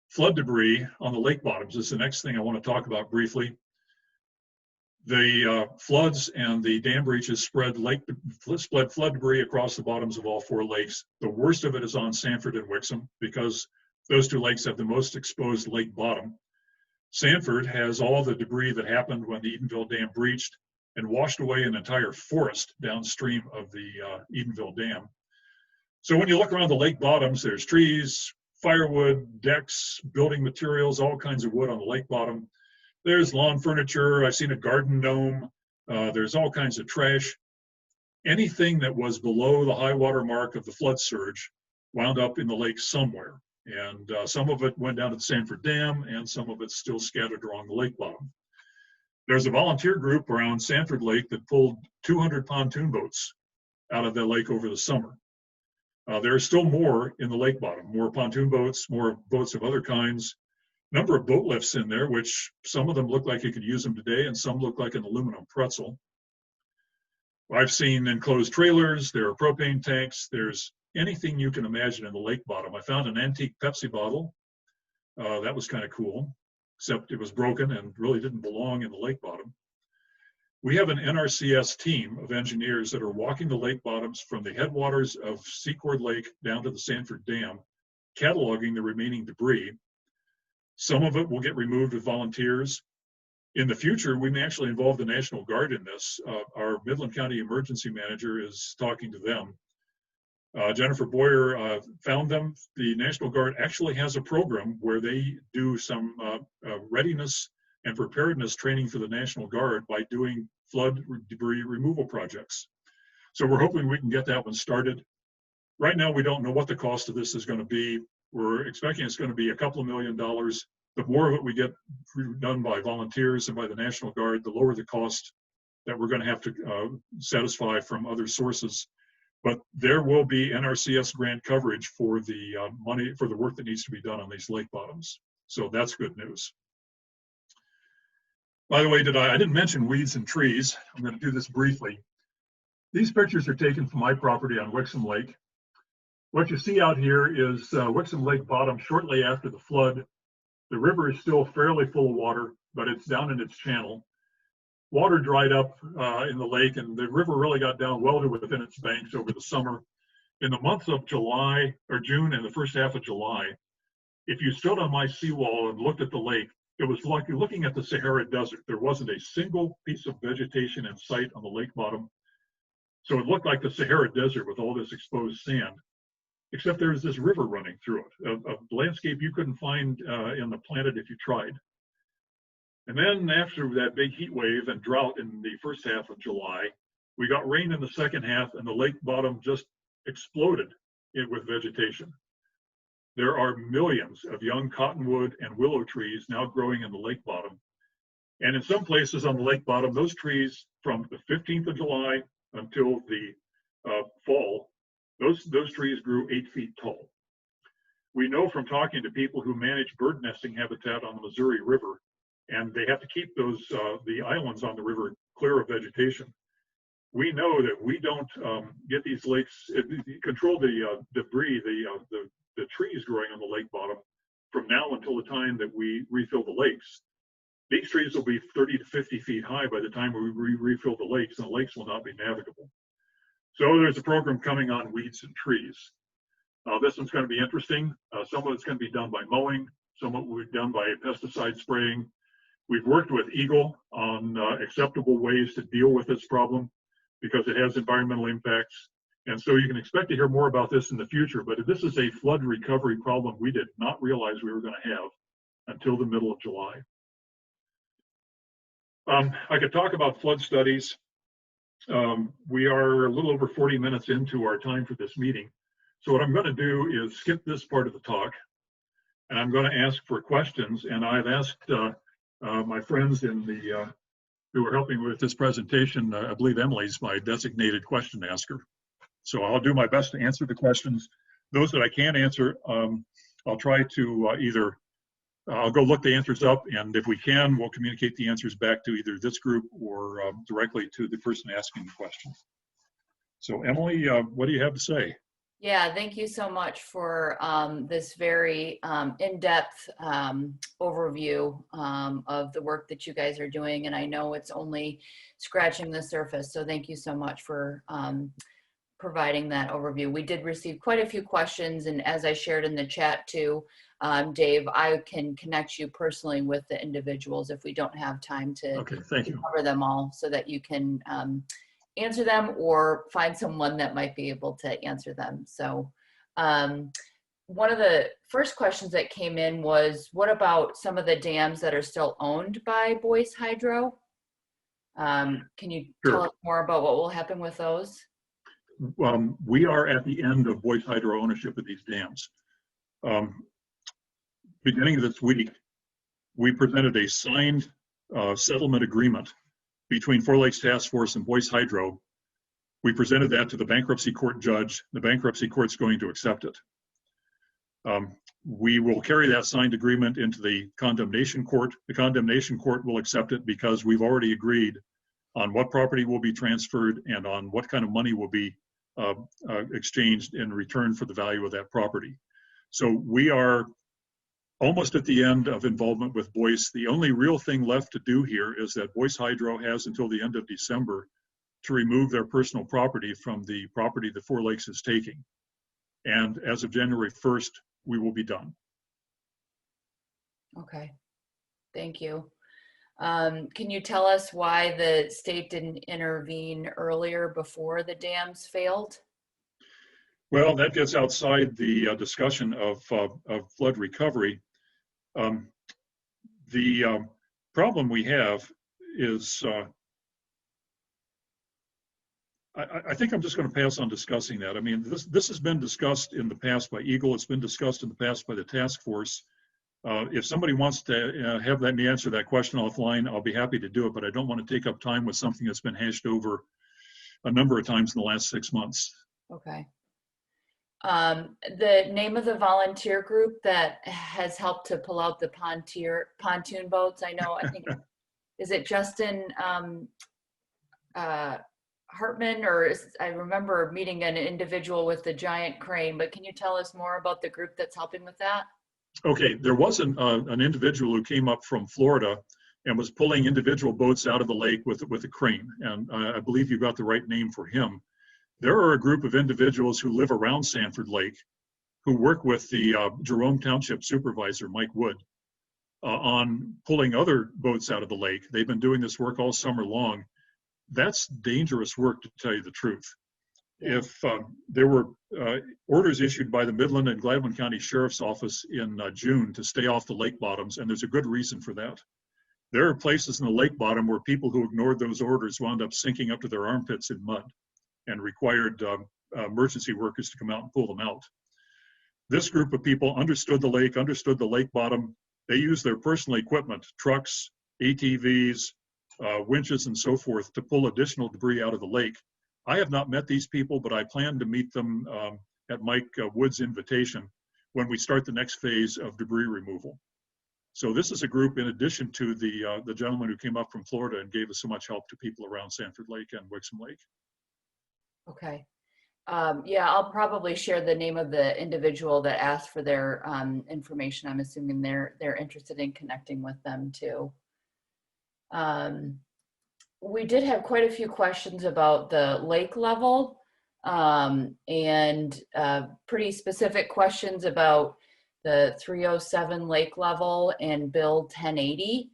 Flood debris on the lake bottoms is the next thing I want to talk about briefly. The floods and the dam breaches spread flood debris across the bottoms of all 4 lakes. The worst of it is on Sanford and Wixom because those 2 lakes have the most exposed lake bottom. Sanford has all the debris that happened when the Edenville Dam breached and washed away an entire forest downstream of the Edenville Dam. So when you look around the lake bottoms, there's trees, firewood, decks, building materials, all kinds of wood on the lake bottom. There's lawn furniture. I've seen a garden gnome. There's all kinds of trash. Anything that was below the high water mark of the flood surge wound up in the lake somewhere. And some of it went down to the Sanford Dam, and some of it's still scattered along the lake bottom. There's a volunteer group around Sanford Lake that pulled 200 pontoon boats out of the lake over the summer. There are still more in the lake bottom, more pontoon boats, more boats of other kinds. Number of boat lifts in there, which some of them look like you could use them today, and some look like an aluminum pretzel. I've seen enclosed trailers, there are propane tanks, there's anything you can imagine in the lake bottom. I found an antique Pepsi bottle. That was kind of cool, except it was broken and really didn't belong in the lake bottom. We have an NRCS team of engineers that are walking the lake bottoms from the headwaters of Secord Lake down to the Sanford Dam, cataloging the remaining debris. Some of it will get removed with volunteers. In the future, we may actually involve the National Guard in this. Our Midland County Emergency Manager is talking to them. Jennifer Boyer found them. The National Guard actually has a program where they do some readiness and preparedness training for the National Guard by doing flood debris removal projects. So we're hoping we can get that one started. Right now, we don't know what the cost of this is going to be. We're expecting it's going to be a couple of $1 million. The more of it we get done by volunteers and by the National Guard, the lower the cost that we're going to have to satisfy from other sources. But there will be NRCS grant coverage for the money for the work that needs to be done on these lake bottoms. So that's good news. By the way, I didn't mention weeds and trees. I'm going to do this briefly. These pictures are taken from my property on Wixom Lake. What you see out here is Wixom Lake bottom shortly after the flood. The river is still fairly full of water, but it's down in its channel. Water dried up in the lake, and the river really got down well to within its banks over the summer. In the months of July or June and the first half of July, if you stood on my seawall and looked at the lake, it was like you're looking at the Sahara Desert. There wasn't a single piece of vegetation in sight on the lake bottom. So it looked like the Sahara Desert with all this exposed sand, except there was this river running through it, a landscape you couldn't find in the planet if you tried. And then after that big heat wave and drought in the first half of July, we got rain in the second half, and the lake bottom just exploded with vegetation. There are millions of young cottonwood and willow trees now growing in the lake bottom. And in some places on the lake bottom, those trees from the 15th of July until the fall, those trees grew 8 feet tall. We know from talking to people who manage bird nesting habitat on the Missouri River, and they have to keep those the islands on the river clear of vegetation. We know that we don't get these lakes, control the debris, the trees growing on the lake bottom from now until the time that we refill the lakes. These trees will be 30 to 50 feet high by the time we refill the lakes, and the lakes will not be navigable. So there's a program coming on weeds and trees. This one's going to be interesting. Some of it's going to be done by mowing. Some of it will be done by pesticide spraying. We've worked with Eagle on acceptable ways to deal with this problem because it has environmental impacts. And so you can expect to hear more about this in the future, but this is a flood recovery problem we did not realize we were going to have until the middle of July. I could talk about flood studies. We are a little over 40 minutes into our time for this meeting. So what I'm going to do is skip this part of the talk, and I'm going to ask for questions. And I've asked my friends in the who are helping with this presentation. I believe Emily's my designated question asker. So I'll do my best to answer the questions. Those that I can't answer, I'll try to I'll go look the answers up, and if we can, we'll communicate the answers back to either this group or directly to the person asking the question. So Emily, what do you have to say? Yeah, thank you so much for this very in-depth overview of the work that you guys are doing. And I know it's only scratching the surface. So thank you so much for providing that overview. We did receive quite a few questions. And as I shared in the chat too, Dave, I can connect you personally with the individuals if we don't have time to Okay, thank you. cover them all, so that you can answer them or find someone that might be able to answer them. So one of the first questions that came in was, what about some of the dams that are still owned by Boyce Hydro? Can you tell us more about what will happen with those? We are at the end of Boyce Hydro ownership of these dams. Beginning this week, we presented a signed settlement agreement between Four Lakes Task Force and Boyce Hydro. We presented that to the bankruptcy court judge. The bankruptcy court's going to accept it. We will carry that signed agreement into the condemnation court. The condemnation court will accept it because we've already agreed on what property will be transferred and on what kind of money will be exchanged in return for the value of that property. So we are almost at the end of involvement with Boyce. The only real thing left to do here is that Boyce Hydro has until the end of December to remove their personal property from the property that Four Lakes is taking. And as of January 1st, we will be done. Okay, thank you. Can you tell us why the state didn't intervene earlier before the dams failed? Well, that gets outside the discussion of flood recovery. The problem we have is, I think I'm just going to pass on discussing that. I mean, this has been discussed in the past by Eagle. It's been discussed in the past by the task force. If somebody wants to have me answer that question offline, I'll be happy to do it, but I don't want to take up time with something that's been hashed over a number of times in the last 6 months. Okay. The name of the volunteer group that has helped to pull out the pontoon boats, I think, is it Justin Hartman, or I remember meeting an individual with the giant crane, but can you tell us more about the group that's helping with that? Okay, there was an individual who came up from Florida and was pulling individual boats out of the lake with a crane, and I believe you got the right name for him. There are a group of individuals who live around Sanford Lake who work with the Jerome Township Supervisor, Mike Wood, on pulling other boats out of the lake. They've been doing this work all summer long. That's dangerous work, to tell you the truth. If there were orders issued by the Midland and Gladwin County Sheriff's Office in June to stay off the lake bottoms, and there's a good reason for that. There are places in the lake bottom where people who ignored those orders wound up sinking up to their armpits in mud and required emergency workers to come out and pull them out. This group of people understood the lake bottom. They used their personal equipment, trucks, ATVs, winches, and so forth, to pull additional debris out of the lake. I have not met these people, but I plan to meet them at Mike Wood's invitation when we start the next phase of debris removal. So this is a group in addition to the gentleman who came up from Florida and gave us so much help to people around Sanford Lake and Wixom Lake. Okay. Yeah, I'll probably share the name of the individual that asked for their information. I'm assuming they're interested in connecting with them too. We did have quite a few questions about the lake level and pretty specific questions about the 307 lake level and Bill 1080.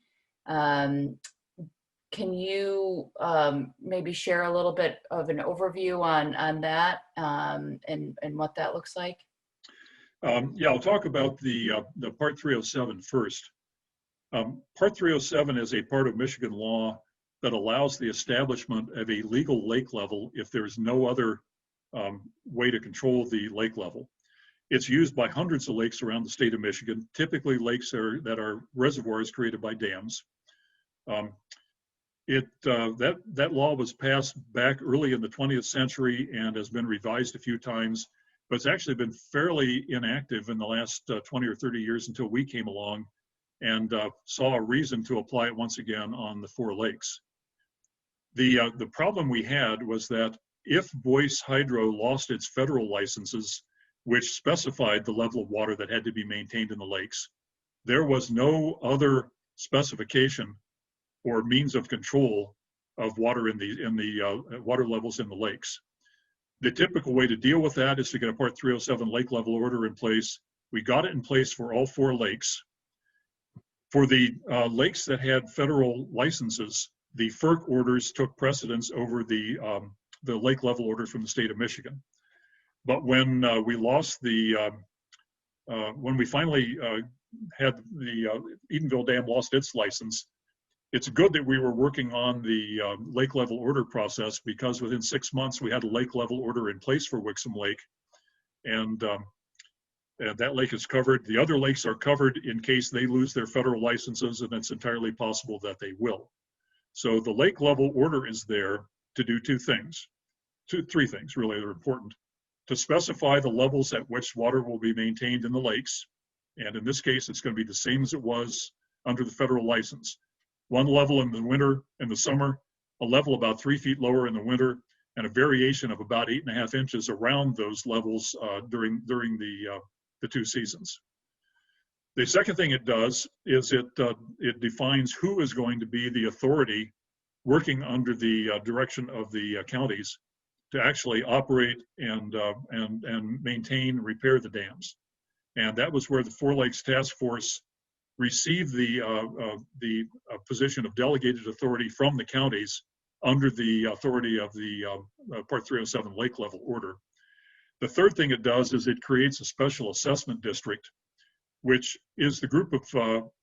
Can you maybe share a little bit of an overview on that and what that looks like? Yeah, I'll talk about the Part 307 first. Part 307 is a part of Michigan law that allows the establishment of a legal lake level if there's no other way to control the lake level. It's used by hundreds of lakes around the state of Michigan, typically lakes that are reservoirs created by dams. That law was passed back early in the 20th century and has been revised a few times, but it's actually been fairly inactive in the last 20 or 30 years until we came along and saw a reason to apply it once again on the four lakes. The problem we had was that if Boyce Hydro lost its federal licenses, which specified the level of water that had to be maintained in the lakes, there was no other specification or means of control of water in the water levels in the lakes. The typical way to deal with that is to get a Part 307 lake level order in place. We got it in place for all 4 lakes. For the lakes that had federal licenses, the FERC orders took precedence over the lake level order from the state of Michigan. But when we lost the, when we finally had the Edenville Dam lost its license, it's good that we were working on the lake level order process, because within 6 months we had a lake level order in place for Wixom Lake, and that lake is covered. The other lakes are covered in case they lose their federal licenses, and it's entirely possible that they will. So the lake level order is there to do 2 things, 3 things really that are important: to specify the levels at which water will be maintained in the lakes, and in this case it's going to be the same as it was under the federal license. 1 level in the winter, in the summer, a level about 3 feet lower in the winter, and a variation of about 8.5 inches around those levels during the 2 seasons. The second thing it does is it defines who is going to be the authority working under the direction of the counties to actually operate and maintain and repair the dams. And that was where the 4 Lakes Task Force received the position of delegated authority from the counties under the authority of the Part 307 lake level order. The third thing it does is it creates a special assessment district, which is the group of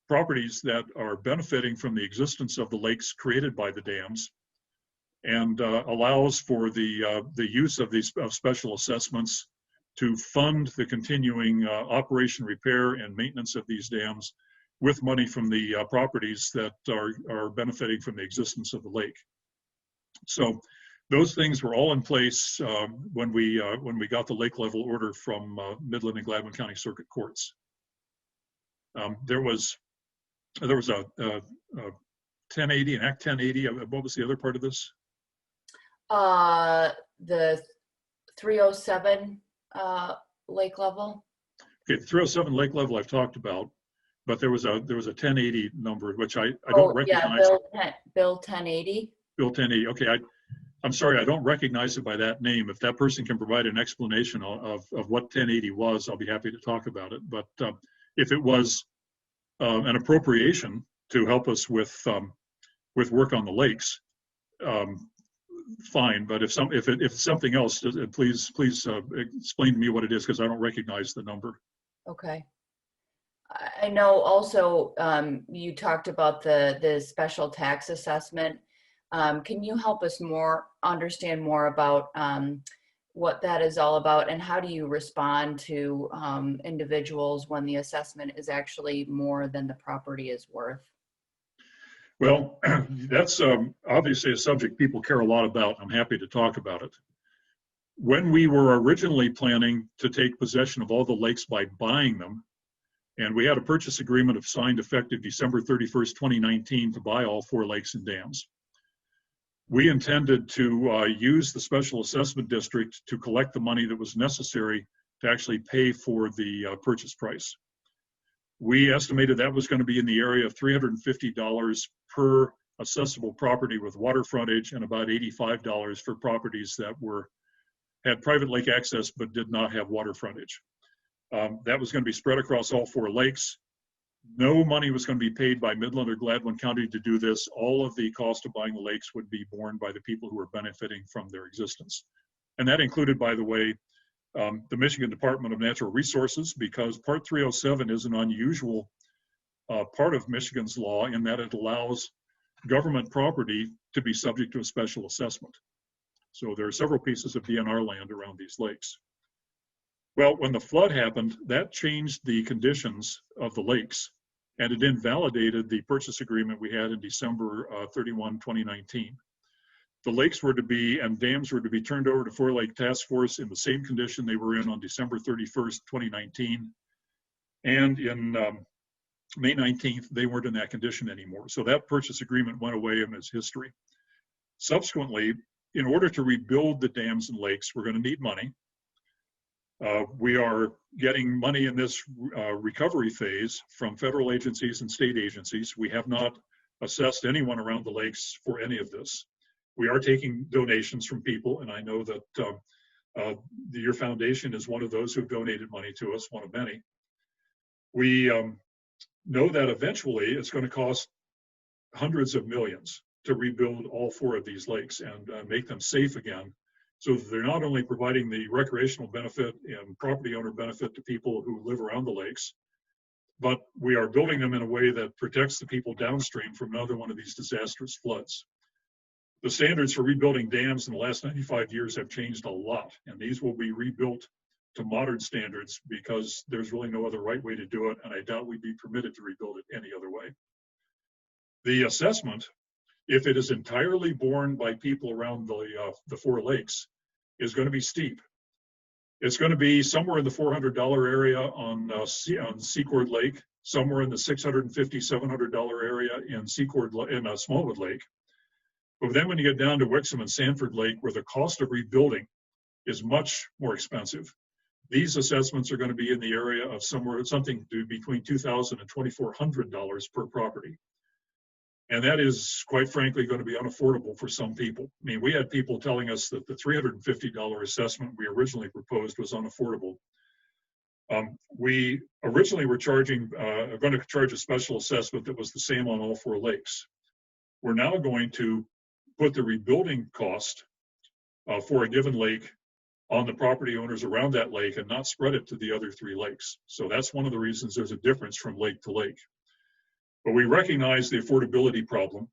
properties that are benefiting from the existence of the lakes created by the dams, and allows for the use of these special assessments to fund the continuing operation, repair, and maintenance of these dams with money from the properties that are benefiting from the existence of the lake. So those things were all in place when we got the lake level order from Midland and Gladwin County Circuit Courts. There was a 1080, an Act 1080. What was the other part of this? The 307 lake level. Okay, the 307 lake level I've talked about, but there was a 1080 number which I don't recognize. Yeah, Bill 1080. Bill 1080. Okay, I'm sorry, I don't recognize it by that name. If that person can provide an explanation of what 1080 was, I'll be happy to talk about it. But if it was an appropriation to help us with work on the lakes, fine. But if it's something else, please explain to me what it is, because I don't recognize the number. Okay. I know also you talked about the special tax assessment. Can you help us understand more about what that is all about, and how do you respond to individuals when the assessment is actually more than the property is worth? Well, that's obviously a subject people care a lot about. I'm happy to talk about it. When we were originally planning to take possession of all the lakes by buying them, and we had a purchase agreement signed effective December 31st, 2019 to buy all 4 lakes and dams, we intended to use the special assessment district to collect the money that was necessary to actually pay for the purchase price. We estimated that was going to be in the area of $350 per assessable property with water frontage, and about $85 for properties that had private lake access but did not have water frontage. That was going to be spread across all 4 lakes. No money was going to be paid by Midland or Gladwin County to do this. All of the cost of buying the lakes would be borne by the people who were benefiting from their existence. And that included, by the way, the Michigan Department of Natural Resources, because Part 307 is an unusual part of Michigan's law in that it allows government property to be subject to a special assessment. So there are several pieces of DNR land around these lakes. Well, when the flood happened, that changed the conditions of the lakes, and it invalidated the purchase agreement we had in December 31, 2019. The lakes were to be, and dams were to be turned over to 4 Lake Task Force in the same condition they were in on December 31st, 2019. And in May 19th, they weren't in that condition anymore. So that purchase agreement went away in its history. Subsequently, in order to rebuild the dams and lakes, we're going to need money. We are getting money in this recovery phase from federal agencies and state agencies. We have not assessed anyone around the lakes for any of this. We are taking donations from people, and I know that your foundation is one of those who've donated money to us, one of many. We know that eventually it's going to cost hundreds of millions to rebuild all 4 of these lakes and make them safe again, so that they're not only providing the recreational benefit and property owner benefit to people who live around the lakes, but we are building them in a way that protects the people downstream from another one of these disastrous floods. The standards for rebuilding dams in the last 95 years have changed a lot, and these will be rebuilt to modern standards because there's really no other right way to do it, and I doubt we'd be permitted to rebuild it any other way. The assessment, if it is entirely borne by people around the 4 lakes, is going to be steep. It's going to be somewhere in the $400 area on Secord Lake, somewhere in the $650, $700 area in Smallwood Lake. But then when you get down to Wixom and Sanford Lake, where the cost of rebuilding is much more expensive, these assessments are going to be in the area of something between $2,000 and $2,400 per property. And that is, quite frankly, going to be unaffordable for some people. I mean, we had people telling us that the $350 assessment we originally proposed was unaffordable. We originally were going to charge a special assessment that was the same on all 4 lakes. We're now going to put the rebuilding cost for a given lake on the property owners around that lake and not spread it to the other 3 lakes. So that's one of the reasons there's a difference from lake to lake. But we recognize the affordability problem.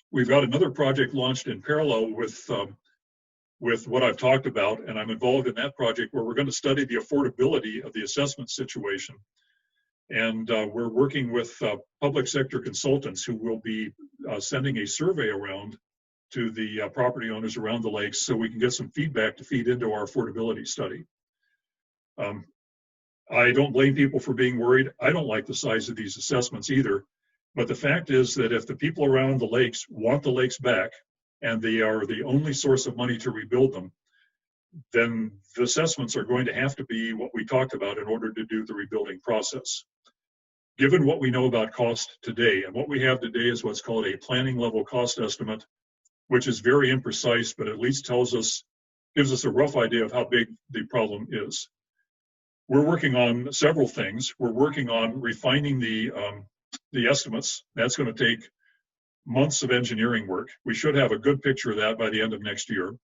We've got another project launched in parallel with what I've talked about, and I'm involved in that project where we're going to study the affordability of the assessment situation. And we're working with public sector consultants who will be sending a survey around to the property owners around the lakes so we can get some feedback to feed into our affordability study. I don't blame people for being worried. I don't like the size of these assessments either. But the fact is that if the people around the lakes want the lakes back and they are the only source of money to rebuild them, then the assessments are going to have to be what we talked about in order to do the rebuilding process. Given what we know about cost today, and what we have today is what's called a planning level cost estimate, which is very imprecise, but at least gives us a rough idea of how big the problem is. We're working on several things. We're working on refining the estimates. That's going to take months of engineering work. We should have a good picture of that by the end of next year.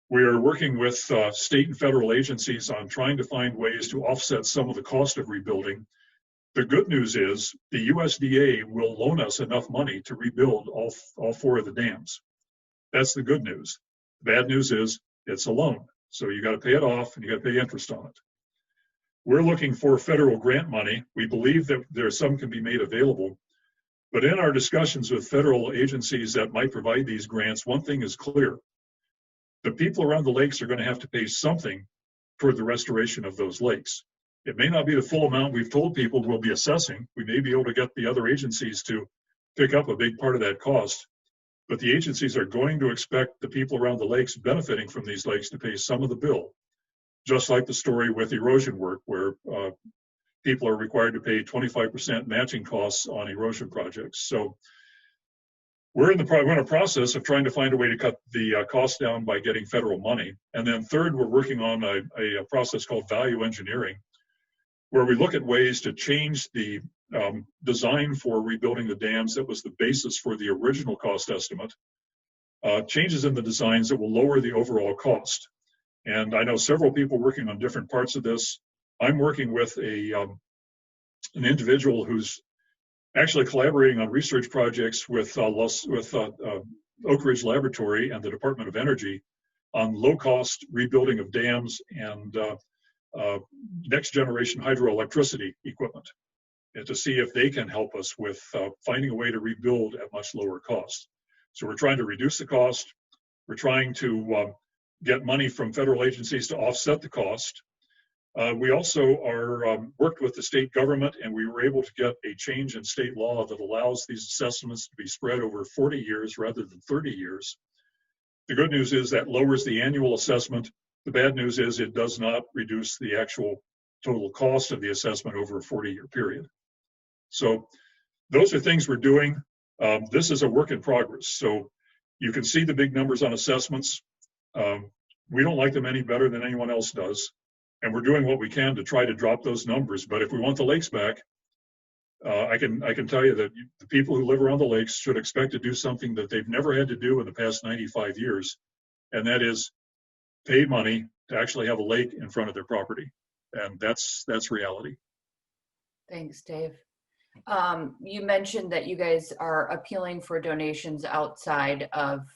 We are working with state and federal agencies on trying to find ways to offset some of the cost of rebuilding. The good news is the USDA will loan us enough money to rebuild all 4 of the dams. That's the good news. The bad news is it's a loan. So you got to pay it off and you got to pay interest on it. We're looking for federal grant money. We believe that some can be made available. But in our discussions with federal agencies that might provide these grants, one thing is clear. The people around the lakes are going to have to pay something toward the restoration of those lakes. It may not be the full amount we've told people we'll be assessing. We may be able to get the other agencies to pick up a big part of that cost. But the agencies are going to expect the people around the lakes benefiting from these lakes to pay some of the bill. Just like the story with erosion work, where people are required to pay 25% matching costs on erosion projects. So we're in a process of trying to find a way to cut the costs down by getting federal money. And then third, we're working on a process called value engineering, where we look at ways to change the design for rebuilding the dams that was the basis for the original cost estimate, changes in the designs that will lower the overall cost. And I know several people working on different parts of this. I'm working with an individual who's actually collaborating on research projects with Oak Ridge Laboratory and the Department of Energy on low-cost rebuilding of dams and next-generation hydroelectricity equipment, and to see if they can help us with finding a way to rebuild at much lower cost. So we're trying to reduce the cost. We're trying to get money from federal agencies to offset the cost. We also are worked with the state government, and we were able to get a change in state law that allows these assessments to be spread over 40 years rather than 30 years. The good news is that lowers the annual assessment. The bad news is it does not reduce the actual total cost of the assessment over a 40-year period. So those are things we're doing. This is a work in progress. So you can see the big numbers on assessments. We don't like them any better than anyone else does. And we're doing what we can to try to drop those numbers. But if we want the lakes back, I can tell you that the people who live around the lakes should expect to do something that they've never had to do in the past 95 years. And that is pay money to actually have a lake in front of their property. And that's reality. Thanks, Dave. You mentioned that you guys are appealing for donations outside of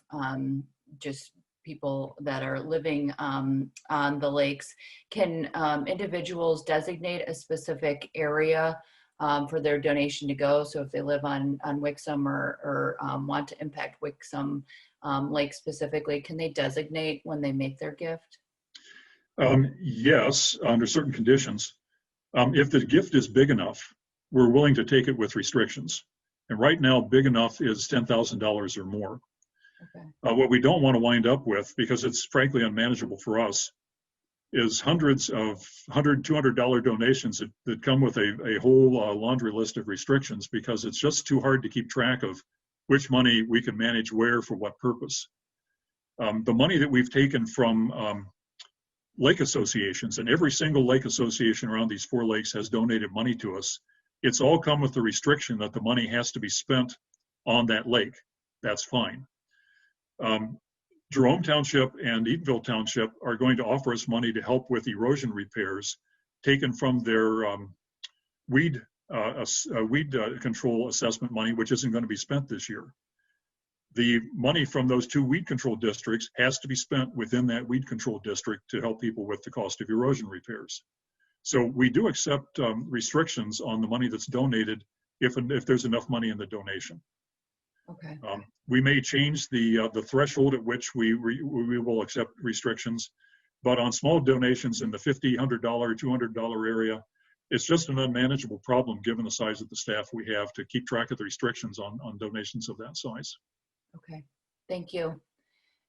just people that are living on the lakes. Can individuals designate a specific area for their donation to go? So if they live on Wixom or want to impact Wixom Lake specifically, can they designate when they make their gift? Yes, under certain conditions. If the gift is big enough, we're willing to take it with restrictions. And right now, big enough is $10,000 or more. Okay. What we don't want to wind up with, because it's frankly unmanageable for us, is hundreds of $100, $200 donations that come with a whole laundry list of restrictions, because it's just too hard to keep track of which money we can manage where for what purpose. The money that we've taken from lake associations, and every single lake association around these 4 lakes has donated money to us. It's all come with the restriction that the money has to be spent on that lake. That's fine. Jerome Township and Eatonville Township are going to offer us money to help with erosion repairs taken from their weed control assessment money, which isn't going to be spent this year. The money from those 2 weed control districts has to be spent within that weed control district to help people with the cost of erosion repairs. So we do accept restrictions on the money that's donated if there's enough money in the donation. Okay. We may change the threshold at which we will accept restrictions, but on small donations in the $50, $100, $200 area, it's just an unmanageable problem given the size of the staff we have to keep track of the restrictions on donations of that size. Okay, thank you.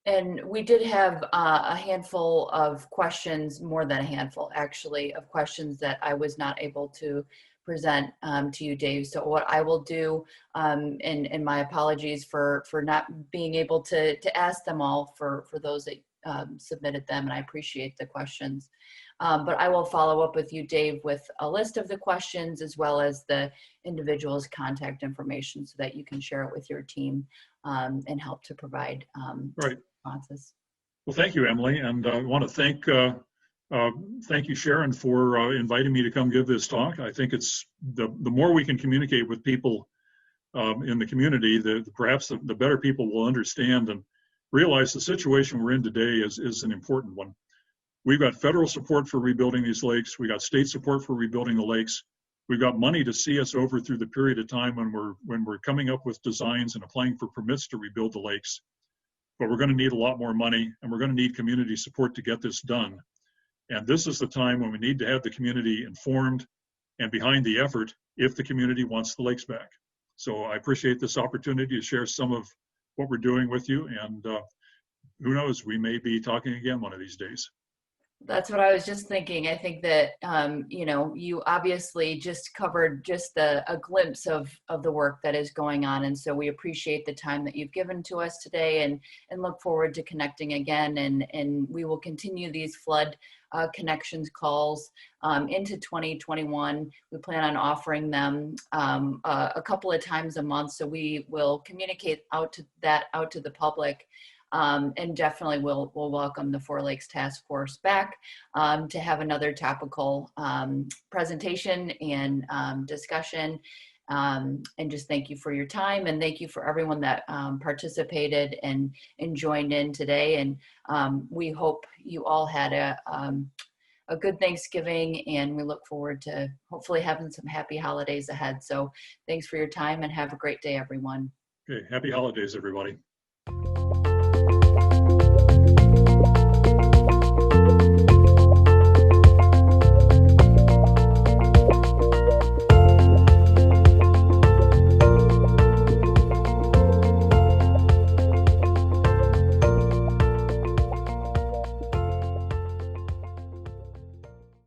And we did have a handful of questions, more than a handful actually, of questions that I was not able to present to you, Dave. So what I will do, and my apologies for not being able to ask them all for those that submitted them, and I appreciate the questions. But I will follow up with you, Dave, with a list of the questions as well as the individual's contact information so that you can share it with your team and help to provide Right. responses. Well, thank you, Emily, and I want to thank you, Sharon, for inviting me to come give this talk. I think it's the more we can communicate with people in the community, perhaps the better people will understand and realize the situation we're in today is an important one. We've got federal support for rebuilding these lakes. We got state support for rebuilding the lakes. We've got money to see us over through the period of time when we're coming up with designs and applying for permits to rebuild the lakes. But we're going to need a lot more money, and we're going to need community support to get this done. And this is the time when we need to have the community informed and behind the effort if the community wants the lakes back. So I appreciate this opportunity to share some of what we're doing with you, and who knows, we may be talking again one of these days. That's what I was just thinking. I think that, you know, you obviously just covered just a glimpse of the work that is going on. And so we appreciate the time that you've given to us today and look forward to connecting again. And we will continue these flood connections calls into 2021. We plan on offering them a couple of times a month. So we will communicate out to the public. And definitely we'll welcome the 4 Lakes Task Force back to have another topical presentation and discussion. And just thank you for your time, and thank you for everyone that participated and joined in today. And we hope you all had a good Thanksgiving, and we look forward to hopefully having some happy holidays ahead. So thanks for your time, and have a great day, everyone. Okay, happy holidays, everybody.